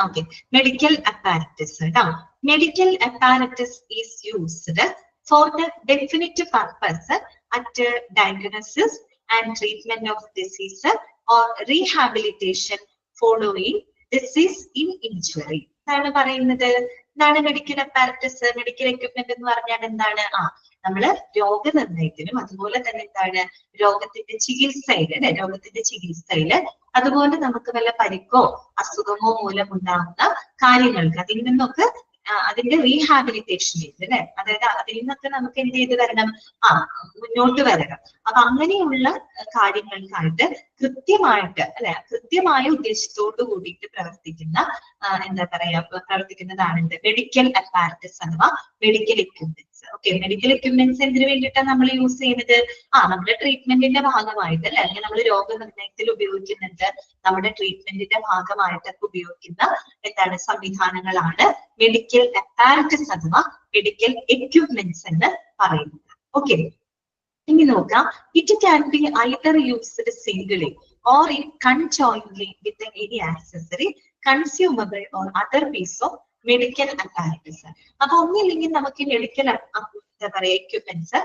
ഓക്കെ മെഡിക്കൽ അപ്പാരറ്റസ് കേട്ടോ. Medical apparatus is used for the definite purpose at diagnosis and treatment of disease or rehabilitation following disease in injury. എന്താണ് പറയുന്നത്? എന്താണ് മെഡിക്കൽ അപ്പാരറ്റസ്, മെഡിക്കൽ എക്യുപ്മെന്റ് എന്ന് പറഞ്ഞാൽ എന്താണ്? നമ്മള് രോഗനിർണയത്തിനും അതുപോലെ തന്നെ എന്താണ് രോഗത്തിന്റെ ചികിത്സയില് അല്ലെ, രോഗത്തിന്റെ ചികിത്സയില് അതുപോലെ നമുക്ക് വല്ല പരിക്കോ അസുഖമോ മൂലം ഉണ്ടാകുന്ന കാര്യങ്ങൾക്ക് അതിൽ നിന്നൊക്കെ അതിന്റെ റീഹാബിലിറ്റേഷനിലേക്ക് അല്ലെ, അതായത് അതിൽ നിന്നൊക്കെ നമുക്ക് എന്ത് ചെയ്ത് വരണം? മുന്നോട്ട് വരണം. അപ്പൊ അങ്ങനെയുള്ള കാര്യങ്ങൾക്കായിട്ട് കൃത്യമായിട്ട് അല്ലെ, കൃത്യമായ ഉദ്ദേശത്തോടു കൂടിയിട്ട് പ്രവർത്തിക്കുന്ന എന്താ പറയാ പ്രവർത്തിക്കുന്നതാണ് എന്ത്? മെഡിക്കൽ അപ്പാരറ്റസ് അഥവാ medical equipments. Okay, medical equipments എന്തിനു വേണ്ടിയിട്ടാണ് നമ്മൾ യൂസ് ചെയ്യുന്നത്? നമ്മുടെ ട്രീറ്റ്മെന്റിന്റെ ഭാഗമായിട്ട് അല്ലെ, അല്ലെങ്കിൽ നമ്മൾ രോഗനിർണയത്തിൽ ഉപയോഗിക്കുന്നുണ്ട്, നമ്മുടെ ട്രീറ്റ്മെന്റിന്റെ ഭാഗമായിട്ടൊക്കെ ഉപയോഗിക്കുന്ന എന്താണ് സംവിധാനങ്ങളാണ് മെഡിക്കൽ അപ്പാരറ്റസ് അഥവാ മെഡിക്കൽ എക്യുപ്മെന്റ്സ് എന്ന് പറയുന്നത്. ഓക്കെ, ഇനി നോക്കാം. It can be either used singly or in conjointly with any accessory, consumable or other piece of medical apparatus. അപ്പൊ ഒന്നില്ലെങ്കിൽ നമുക്ക് മെഡിക്കൽ എന്താ പറയാ എക്യുപ്മെന്റ്സ്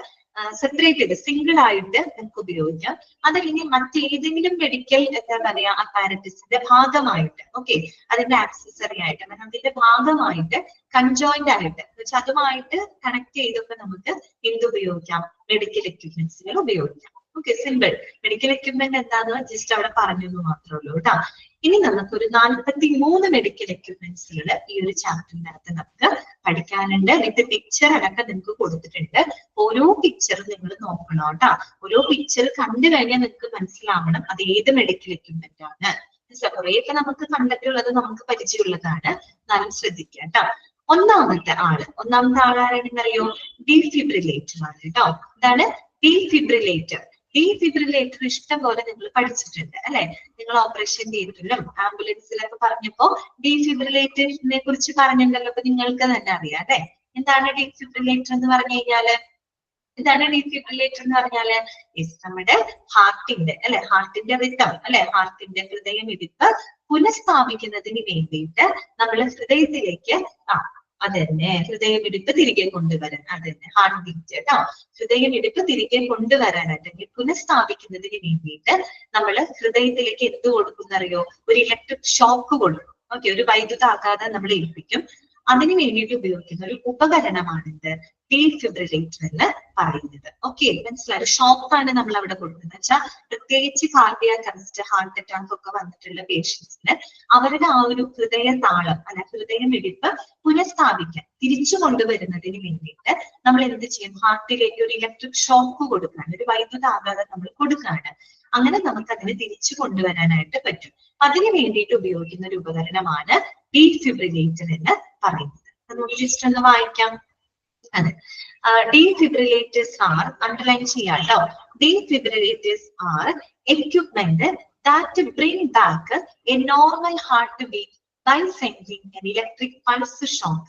സെപ്പറേറ്റ് ചെയ്ത് സിംഗിൾ ആയിട്ട് നമുക്ക് ഉപയോഗിക്കാം. അതല്ലെങ്കിൽ മറ്റേതെങ്കിലും മെഡിക്കൽ എന്താ പറയാ അപ്പാരറ്റസിന്റെ ഭാഗമായിട്ട്, ഓക്കെ, അതിന്റെ ആക്സസറി ആയിട്ട് അതിന്റെ ഭാഗമായിട്ട് കൺജോയിന്റ് ആയിട്ട് വെച്ചാൽ അതുമായിട്ട് കണക്ട് ചെയ്തൊക്കെ നമുക്ക് എന്ത് ഉപയോഗിക്കാം? മെഡിക്കൽ എക്യുപ്മെന്റ്സുകൾ ഉപയോഗിക്കാം. Okay, simple. മെഡിക്കൽ എക്യുപ്മെന്റ് എന്താണെന്ന് ജസ്റ്റ് അവിടെ പറഞ്ഞെന്ന് മാത്രമേ ഉള്ളൂ കേട്ടോ. ഇനി നമുക്കൊരു 43 മെഡിക്കൽ എക്യുപ്മെന്റ്സുകൾ ഈ ഒരു ചാപ്റ്ററിനകത്ത് നമുക്ക് പഠിക്കാനുണ്ട്. വിത്ത് പിക്ചർ അടക്കം നിങ്ങൾക്ക് കൊടുത്തിട്ടുണ്ട്. ഓരോ പിക്ചറും നിങ്ങൾ നോക്കണം കേട്ടോ. ഓരോ പിക്ചർ കണ്ടു കഴിഞ്ഞാൽ നിങ്ങൾക്ക് മനസ്സിലാവണം അത് ഏത് മെഡിക്കൽ എക്യുപ്മെന്റ് ആണ്. കുറെയൊക്കെ നമുക്ക് കണ്ടിട്ടുള്ളത് നമുക്ക് പരിചയമുള്ളതാണ്, എന്നാലും ശ്രദ്ധിക്കുക കേട്ടോ. ഒന്നാമത്തെ ആളാരാണെന്ന് അറിയോ? ഡീഫിബ്രിലേറ്റർ ആണ് കേട്ടോ. എന്താണ് ഡീഫിബ്രിലേറ്റർ? ഡീഫിബ്രിലേറ്റർ ഇഷ്ടം പോലെ നിങ്ങൾ പഠിച്ചിട്ടുണ്ട് അല്ലെ. നിങ്ങൾ ഓപ്പറേഷൻ തിയേറ്ററിലും ആംബുലൻസിലൊക്കെ പറഞ്ഞപ്പോ ഡീഫിബ്രിലേറ്ററിനെ കുറിച്ച് പറഞ്ഞിട്ടുണ്ടല്ലോ. അപ്പൊ നിങ്ങൾക്ക് തന്നെ അറിയാം അല്ലെ. എന്താണ് ഡീഫിബ്രിലേറ്റർ എന്ന് പറഞ്ഞു കഴിഞ്ഞാല്? എന്താണ് ഡീഫിബ്രിലേറ്റർ എന്ന് പറഞ്ഞാല്? നമ്മുടെ ഹാർട്ടിന്റെ അല്ലെ, ഹാർട്ടിന്റെ റിതം അല്ലെ, ഹാർട്ടിന്റെ ഹൃദയമിടിപ്പ് പുനഃസ്ഥാപിക്കുന്നതിന് വേണ്ടിയിട്ട് നമ്മൾ ഹൃദയത്തിലേക്ക് അതന്നെ ഹൃദയമിടിപ്പ് തിരികെ കൊണ്ടുവരാൻ, അതന്നെ ഹാർട്ട് ബീറ്റ് കേട്ടോ. ഹൃദയമിടിപ്പ് തിരികെ കൊണ്ടുവരാനായിട്ട് പുനഃസ്ഥാപിക്കുന്നതിന് വേണ്ടിയിട്ട് നമ്മൾ ഹൃദയത്തിലേക്ക് എന്ത് കൊടുക്കുന്നറിയോ? ഒരു ഇലക്ട്രിക് ഷോക്ക് കൊടുക്കും. ഓക്കെ, ഒരു വൈദ്യുതാഘാതം നമ്മൾ ഏൽപ്പിക്കും. അതിന് വേണ്ടിയിട്ട് ഉപയോഗിക്കുന്ന ഒരു ഉപകരണമാണിത് ഡീഫിബ്രിലേറ്റർ എന്ന് പറയുന്നത്. ഓക്കെ, മനസ്സിലായി? ഷോക്കാണ് നമ്മൾ അവിടെ കൊടുക്കുന്നത് വെച്ചാൽ പ്രത്യേകിച്ച് കാർഡിയാക് അറസ്റ്റ്, ഹാർട്ട് അറ്റാക്ക് ഒക്കെ വന്നിട്ടുള്ള പേഷ്യൻസിന് അവരുടെ ആ ഒരു ഹൃദയ താളം അല്ല ഹൃദയമിടിപ്പ് പുനഃസ്ഥാപിക്കാൻ തിരിച്ചു കൊണ്ടുവരുന്നതിന് വേണ്ടിയിട്ട് നമ്മൾ എന്ത് ചെയ്യും? ഹാർട്ടിലേക്ക് ഒരു ഇലക്ട്രിക് ഷോക്ക് കൊടുക്കുകയാണ്, ഒരു വൈദ്യുതാഘാതം നമ്മൾ കൊടുക്കുകയാണ്. അങ്ങനെ നമുക്ക് അതിനെ തിരിച്ചു കൊണ്ടുവരാനായിട്ട് പറ്റും. അതിന് വേണ്ടിയിട്ട് ഉപയോഗിക്കുന്ന ഒരു ഉപകരണമാണ് ഡീഫിബ്രിലേറ്റർ എന്ന് പറയുന്നത്. നമുക്ക് ജസ്റ്റ് ഒന്ന് വായിക്കാം. അതെ, defibrillators are underline ചെയ്യാട്ടോ. Defibrillators are equipment that bring back a normal heartbeat by sending an electric pulse shock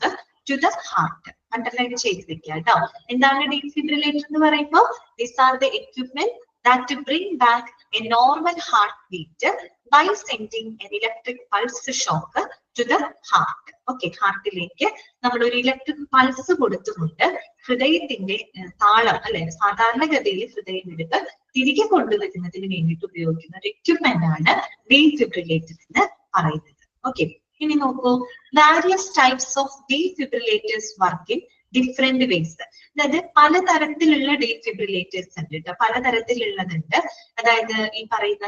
to the heart. Underline ചെയ്തിരിക്കുക കേട്ടോ. എന്താണ് defibrillator എന്ന് പറയുമ്പോൾ? These are the equipment that bring back a normal heartbeat by sending an electric pulse shock to the heart. Okay, ഹാർട്ടിലേക്ക് നമ്മൾ ഒരു electric pulse കൊടുത്തുകൊണ്ട് ഹൃദയത്തിന്റെ താളം അല്ലെ, സാധാരണഗതിയിൽ ഹൃദയമിടിപ്പ് തിരികെ കൊണ്ടുവരുന്നതിന് വേണ്ടിയിട്ട് ഉപയോഗിക്കുന്ന ഒരു എക്യുപ്മെന്റ് ആണ് ഡീഫിബ്രിലേറ്റർ എന്ന് പറയുന്നത്. ഓക്കെ, ഇനി നോക്കൂ. Various types of defibrillators work in different ways. അതായത് പലതരത്തിലുള്ള ഡീഫിബ്രിലേറ്റേഴ്സ് ഉണ്ട് കേട്ടോ, പലതരത്തിലുള്ളതുണ്ട്. അതായത് ഈ പറയുന്ന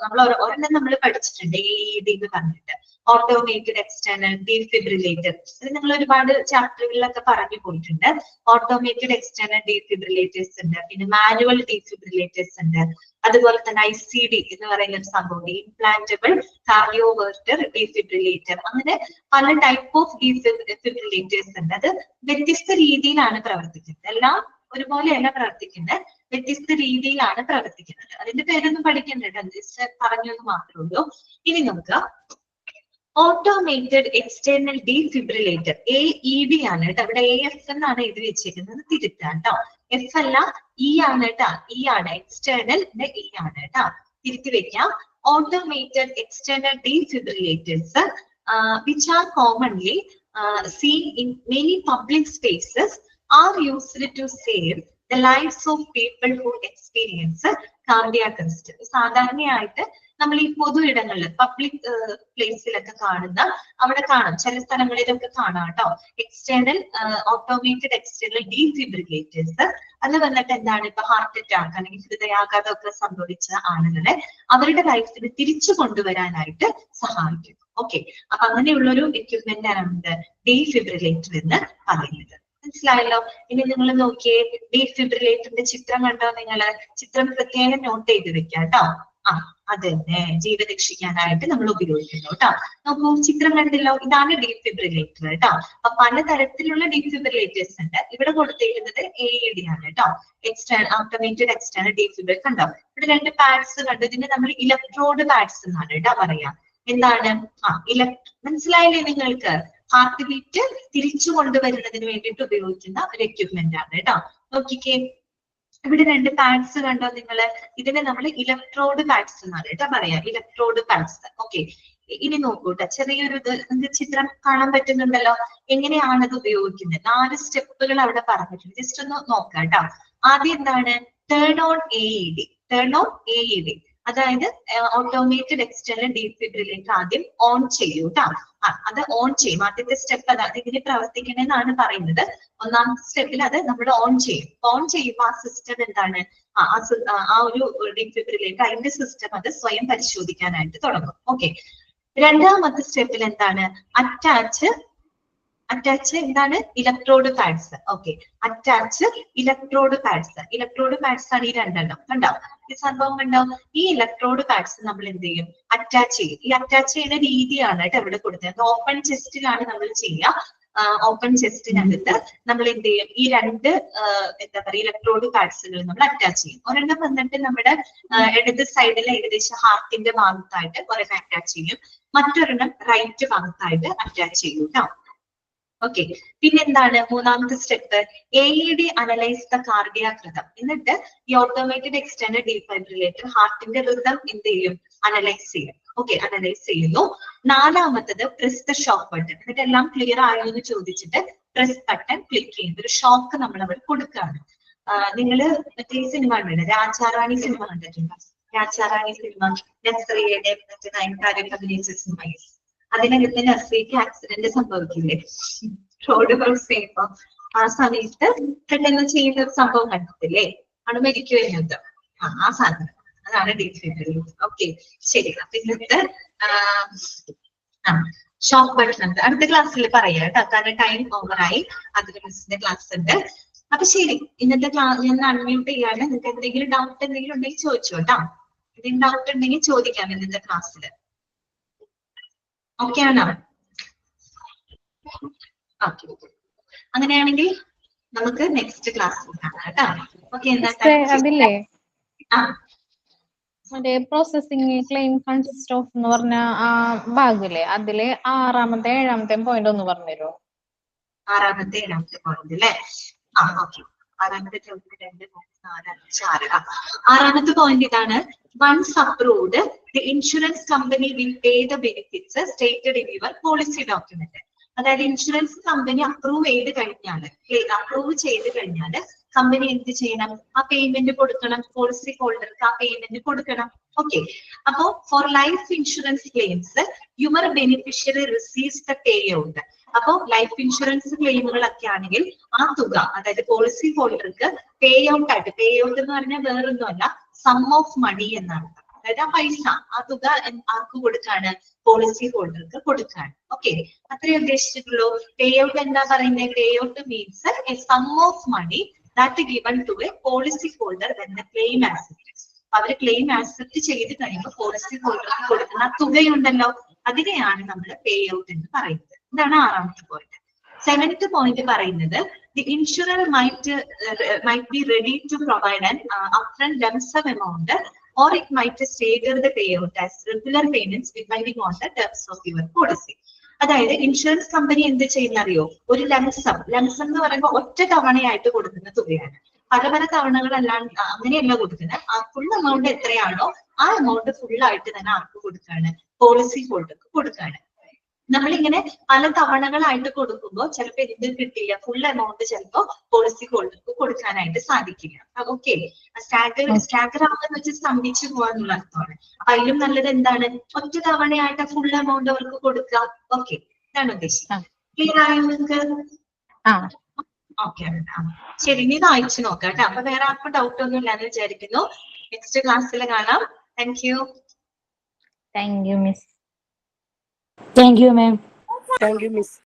നമ്മൾ ഒരെണ്ണം നമ്മൾ പഠിച്ചിട്ടുണ്ട്, AED എന്ന് പറഞ്ഞിട്ട്, ഓട്ടോമേറ്റഡ് എക്സ്റ്റേണൽ ഡീഫിബ്രിലേറ്റർ. അത് നിങ്ങൾ ഒരുപാട് ചാപ്റ്ററുകളിലൊക്കെ പറഞ്ഞു പോയിട്ടുണ്ട്. ഓട്ടോമേറ്റഡ് എക്സ്റ്റേണൽ ഡീഫിബ്രിലേറ്റേഴ്സ് ഉണ്ട്, പിന്നെ മാനുവൽ ഡീഫിബ്രിലേറ്റേഴ്സ് ഉണ്ട്, അതുപോലെ തന്നെ ICD എന്ന് പറയുന്ന ഒരു സംഭവം, ഇംപ്ലാന്റബിൾ കാർഡിയോവെർട്ടർ ഡീഫിബ്രിലേറ്റർ. അങ്ങനെ പല ടൈപ്പ് ഓഫ് ഡീഫിബ്രിലേറ്റേഴ്സ് ഉണ്ട്. അത് വ്യത്യസ്ത രീതിയിലാണ് പ്രവർത്തിക്കുന്നത്. എല്ലാം ഒരുപോലെയല്ല പ്രവർത്തിക്കുന്നത്, വ്യത്യസ്ത രീതിയിലാണ് പ്രവർത്തിക്കുന്നത്. അതിന്റെ പേരൊന്നും പഠിക്കുന്നുണ്ട്, ജസ്റ്റ് പറഞ്ഞെന്ന് മാത്രമേ ഉള്ളൂ. ഇനി നമുക്ക് ഓട്ടോമേറ്റഡ് എക്സ്റ്റേണൽ ഡീഫിബ്രിലേറ്റർ AED ആണ് കേട്ടോ. അവിടെ AF എന്നാണ് എഴുതി വെച്ചിരിക്കുന്നത്, തിരുത്താം കേട്ടോ. F അല്ല, E ആണ് കേട്ടോ. E ആണ്, എക്സ്റ്റേണൽ E ആണ് കേട്ടോ, തിരുത്തി വെക്കാം. Automated external defibrillators which are commonly seen in many public spaces are used to save the lives of people who experience cardiac arrest. സാധാരണയായിട്ട് നമ്മൾ ഈ പൊതു ഇടങ്ങളിൽ പബ്ലിക് പ്ലേസിലൊക്കെ കാണുന്ന അവിടെ കാണാം, ചില സ്ഥലങ്ങളിലൊക്കെ കാണാം കേട്ടോ, എക്സ്റ്റേണൽ ഓട്ടോമേറ്റഡ് എക്സ്റ്റേണൽ ഡീഫിബ്രിലേറ്റേഴ്സ്. അത് വന്നിട്ട് എന്താണ്, ഇപ്പൊ ഹാർട്ട് അറ്റാക്ക് അല്ലെങ്കിൽ ഹൃദയാഘാതം ഒക്കെ സംഭവിച്ച ആളുകളെ അവരുടെ ലൈഫിന് തിരിച്ചു കൊണ്ടുവരാനായിട്ട് സഹായിക്കും. ഓക്കെ, അപ്പൊ അങ്ങനെയുള്ളൊരു എക്യുപ്മെന്റ് ആണ് ഡീഫിബ്രിലേറ്റർ എന്ന് പറയുന്നത്. മനസ്സിലായല്ലോ? ഇനി നിങ്ങൾ നോക്കിയേ, ഡീഫിബ്രിലേറ്ററിന്റെ ചിത്രം കണ്ടോ നിങ്ങള്? ചിത്രം പ്രത്യേകം നോട്ട് ചെയ്ത് വെക്കാം കേട്ടോ. അത് തന്നെ ജീവൻ രക്ഷിക്കാനായിട്ട് നമ്മൾ ഉപയോഗിക്കുന്നു കേട്ടോ. നോക്കൂ, ചിത്രം കണ്ടല്ലോ, ഇതാണ് ഡീഫിബ്രിലേറ്റർ കേട്ടോ. അപ്പൊ പലതരത്തിലുള്ള ഡീഫിബ്രിലേറ്റേഴ്സ് ഉണ്ട്. ഇവിടെ കൊടുത്തിരിക്കുന്നത് AED ആണ് കേട്ടോ, എക്സ്റ്റേണൽ ഓട്ടോമേറ്റഡ് എക്സ്റ്റേണൽ ഡീഫിബ്രിലേറ്റർ. കണ്ടോ, ഇവിടെ 2 പാഡ്സ് കണ്ടു. ഇതിന് നമ്മൾ ഇലക്ട്രോഡ് പാഡ്സ് എന്നാണ് കേട്ടോ പറയാ. എന്താണ്? മനസ്സിലായില്ലേ നിങ്ങൾക്ക്? ഹാർട്ട് ബീറ്റ് തിരിച്ചു കൊണ്ടുവരുന്നതിന് വേണ്ടിയിട്ട് ഉപയോഗിക്കുന്ന ഒരു എക്യുപ്മെന്റ് ആണ് കേട്ടോ. നോക്കിക്കേ, ഇവിടെ 2 പാഡ്സ് കണ്ടോ നിങ്ങള്? ഇതിനെ നമ്മൾ ഇലക്ട്രോഡ് പാഡ്സ് എന്നാണ് കേട്ടോ പറയാ, ഇലക്ട്രോഡ് പാഡ്സ്. ഓക്കെ, ഇനി നോക്കൂട്ടെ, ചെറിയൊരു ഇത് നിങ്ങൾക്ക് ചിത്രം കാണാൻ പറ്റുന്നുണ്ടല്ലോ. എങ്ങനെയാണ് അത് ഉപയോഗിക്കുന്നത്? 4 സ്റ്റെപ്പുകൾ അവിടെ പറഞ്ഞിട്ടുണ്ട്. ജസ്റ്റ് ഒന്ന് നോക്കാം കേട്ടോ. ആദ്യം എന്താണ്? Turn on AED. Turn on AED അതായത് ഓട്ടോമേറ്റഡ് എക്സ്റ്റേണൽ ഡീഫിബ്രിലേറ്റർ ആദ്യം ഓൺ ചെയ്യൂ കേട്ടോ. അത് ഓൺ ചെയ്യും. ആദ്യത്തെ സ്റ്റെപ്പ് അതാണ് ഇതിന് പ്രവർത്തിക്കണമെന്നാണ് പറയുന്നത്. ഒന്നാമത്തെ സ്റ്റെപ്പിൽ അത് നമ്മൾ ഓൺ ചെയ്യും. ഓൺ ചെയ്യുമ്പോൾ ആ സിസ്റ്റം എന്താണ്, ആ ഒരു ഡീഫിബ്രിലേറ്റർ അതിന്റെ സിസ്റ്റം അത് സ്വയം പരിശോധിക്കാനായിട്ട് തുടങ്ങും. ഓക്കെ, രണ്ടാമത്തെ സ്റ്റെപ്പിൽ എന്താണ്? അറ്റാച്ച് എന്താണ്? Electrode pads. Okay, attach electrode pads. Electrode pads ആണ് ഈ 2 എണ്ണം. കണ്ടോ ഈ സംഭവം? കണ്ടോ, ഈ ഇലക്ട്രോഡ് പാഡ്സ് നമ്മൾ എന്ത് ചെയ്യും? അറ്റാച്ച് ചെയ്യും. ഈ അറ്റാച്ച് ചെയ്യുന്ന രീതിയാണ് കേട്ടോ ഇവിടെ കൊടുത്തത്. ഓപ്പൺ ചെസ്റ്റിലാണ് നമ്മൾ ചെയ്യുക. ഓപ്പൺ ചെസ്റ്റിനകത്ത് നമ്മൾ എന്ത് ചെയ്യും? ഈ 2 എന്താ പറയുക ഇലക്ട്രോഡ് പാഡ്സുകൾ നമ്മൾ അറ്റാച്ച് ചെയ്യും. ഒരെണ്ണം വന്നിട്ട് നമ്മുടെ ഇടത് സൈഡിൽ ഏകദേശം ഹാർട്ടിന്റെ ഭാഗത്തായിട്ട് ഒരെണ്ണം അറ്റാച്ച് ചെയ്യും, മറ്റൊരെണ്ണം റൈറ്റ് ഭാഗത്തായിട്ട് അറ്റാച്ച് ചെയ്യും കേട്ടോ. ഓക്കെ, പിന്നെന്താണ് മൂന്നാമത്തെ step? AED analyse the cardiac rhythm. എന്നിട്ട് ഈ ഓട്ടോമേറ്റഡ് എക്സ്റ്റേണൽ ഡീഫൈബ്രിലേറ്റർ ഹാർട്ടിന്റെ റിതം എന്ത് ചെയ്യും? അനലൈസ് ചെയ്യും. ഓക്കെ, അനലൈസ് ചെയ്യുന്നു. നാലാമത്തത് പ്രസ് ദ ഷോക്ക് ബട്ടൺ. എന്നിട്ട് എല്ലാം ക്ലിയർ ആയോ എന്ന് ചോദിച്ചിട്ട് പ്രസ് ബട്ടൺ ക്ലിക്ക് ചെയ്യുന്നു. ഒരു ഷോക്ക് നമ്മൾ അവിടെ കൊടുക്കുകയാണ്. നിങ്ങള് മറ്റേ സിനിമ കണ്ടിട്ടുണ്ട്, രാജാറാണി സിനിമ കണ്ടിട്ടുണ്ടോ? രാജാറാണി സിനിമ നസ്രിയയുടെ മറ്റേ നയൻതാരയൊക്കെ അഭിനയിച്ച സിനിമ. അതിനകത്ത് നസ്രിയക്ക് ആക്സിഡന്റ് സംഭവിക്കില്ലേ റോഡ് ക്രോസ് ചെയ്യുമ്പോ? ആ സമയത്ത് പെട്ടെന്ന് ചെയ്യുന്ന ഒരു സംഭവം കണ്ടിട്ടില്ലേ? ആണ് മരിക്കുവായിരുന്നത്. ആ സാധനം അതാണ് ഡീഫിബ്രിലേറ്റർ. ഓക്കെ, ശരി. അപ്പൊ ഇന്നത്തെ ഷോക്ക് ബട്ടൺ അടുത്ത ക്ലാസ്സിൽ പറയാം കേട്ടോ, കാരണം ടൈം ഓവറായി. അതിന് മിസ്സിന്റെ ക്ലാസ് ഉണ്ട്. അപ്പൊ ശരി, ഇന്നത്തെ ക്ലാസ് ഞാൻ അൺമ്യൂട്ട് ചെയ്യാണ്. നിങ്ങൾക്ക് എന്തെങ്കിലും ഡൗട്ട് എന്തെങ്കിലും ഉണ്ടെങ്കിൽ ചോദിച്ചോ കേട്ടോ. എന്തെങ്കിലും ഡൗട്ട് ഉണ്ടെങ്കിൽ ചോദിക്കാം ഇന്നത്തെ ക്ലാസ്സിൽ. ഓക്കെ ആണോ? ഓക്കെ, അങ്ങനെയാണെങ്കിൽ നമുക്ക് നെക്സ്റ്റ് ക്ലാസ്സിൽ കാണാം കേട്ടോ. ഓക്കെ, അതില്ലേ മറ്റേ പ്രോസസിംഗ് ക്ലെയിം കൺസിസ്റ്റ് ഓഫ് എന്ന് പറഞ്ഞ ആ ഭാഗില്ലേ, അതില് 6-ാമത്തെ 7-ാമത്തെ പോയിന്റ് ഒന്ന് പറഞ്ഞുതരുമോ? 6-ാമത്തെ 7-ാമത്തെ പോയിന്റ് അല്ലേ? ഓക്കെ, 6-ാമത്തെ 2, 4, 5, 6. 6-ാമത്തെ പോയിന്റ് ഇതാണ്. Once approved, the insurance company will pay the benefits stated in your policy document. അതായത് ഇൻഷുറൻസ് കമ്പനി അപ്രൂവ് ചെയ്ത് കഴിഞ്ഞാൽ കമ്പനി എന്ത് ചെയ്യണം? ആ പേയ്മെന്റ് കൊടുക്കണം. പോളിസി ഹോൾഡർക്ക് ആ പേയ്മെന്റ് കൊടുക്കണം. ഓക്കെ, അപ്പോ four life insurance claims your beneficiary receives the pay out. അപ്പോ ലൈഫ് ഇൻഷുറൻസ് ക്ലെയിമുകളൊക്കെ ആണെങ്കിൽ ആ തുക, അതായത് പോളിസി ഹോൾഡർക്ക് പേ ഔട്ട് ആയിട്ട്, പേ ഔട്ട് എന്ന് പറഞ്ഞാൽ വേറൊന്നുമല്ല, സം ഓഫ് മണി എന്നാണ്. അതായത് ആ പൈസ, ആ തുക ആർക്ക് കൊടുക്കാണ്? പോളിസി ഹോൾഡർക്ക് കൊടുക്കാണ്. ഓക്കെ, അത്രേ ഉദ്ദേശിച്ചിട്ടുള്ളൂ. പേ ഔട്ട് എന്താ പറയുന്നത്? Payout means a sum of money that given to a policy holder when the claim accept. അവര് ക്ലെയിം ആക്സെപ്റ്റ് ചെയ്ത് കഴിയുമ്പോൾ പോളിസി ഹോൾഡർക്ക് കൊടുക്കുന്ന തുകയുണ്ടല്ലോ, അതിനെയാണ് നമ്മൾ പേ ഔട്ട് എന്ന് പറയുന്നത്. ഇതാണ് 6-ാമത്തെ പോയിന്റ്. 7th പോയിന്റ് പറയുന്നത് the insurer might be ready to provide an upfront lump sum amount, or it might stagger the payout as regular payments depending on the terms of your policy. അതായത് insurance company എന്ത് ചെയ്യുന്ന അറിയോ? ഒരു lump sum എന്ന് പറയുമ്പോൾ ഒറ്റ തവണയായിട്ട് കൊടുക്കുന്ന തുകയാണ്. പല തവണകളല്ലാണ്ട് അങ്ങനെയല്ല കൊടുക്കുന്നത്. ആ ഫുൾ എമൗണ്ട് എത്രയാണോ ആ എമൗണ്ട് ഫുൾ ആയിട്ട് തന്നെ ആർക്ക് കൊടുക്കാണ്? പോളിസി ഹോൾഡർക്ക് കൊടുക്കാണ്. നമ്മളിങ്ങനെ പല തവണകളായിട്ട് കൊടുക്കുമ്പോൾ ചിലപ്പോൾ എന്ത് കിട്ടില്ല, ഫുൾ എമൗണ്ട് ചിലപ്പോൾ പോളിസി ഹോൾഡർക്ക് കൊടുക്കാനായിട്ട് സാധിക്കില്ല. ഓക്കെ, സ്റ്റാഗർ ആവുമെന്ന് വെച്ചാൽ സ്തംഭിച്ചു പോകാനുള്ള അർത്ഥമാണ്. അപ്പൊ അതിലും നല്ലത് എന്താണ്, ഒറ്റ തവണയായിട്ട് ഫുൾ എമൗണ്ട് അവർക്ക് കൊടുക്കാം. ഓക്കെ, ഇതാണ് ഉദ്ദേശിക്കുന്നത്. ക്ലിയർ ആയോ നിങ്ങൾക്ക്? ഓക്കെ, ശരി, ഇനി ഇത് അയച്ചു നോക്കാം കേട്ടോ. അപ്പൊ വേറെ ആർക്കും ഡൗട്ട് ഒന്നും ഇല്ലാന്ന് വിചാരിക്കുന്നു. നെക്സ്റ്റ് ക്ലാസ്സിൽ കാണാം. Thank you. Thank you miss. Thank you, ma'am. Thank you, miss.